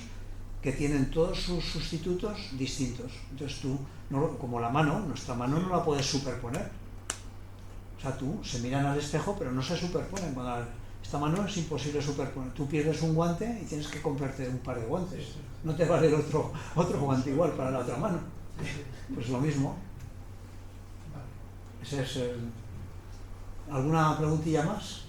que tienen todos sus sustitutos distintos. Entonces tú, como nuestra mano no la puedes superponer. O sea, se miran al espejo, pero no se superponen. Esta mano es imposible superponer. Tú pierdes un guante y tienes que comprarte un par de guantes. No te vale otro guante igual para la otra mano. Pues lo mismo. Ese es ¿Alguna preguntilla más?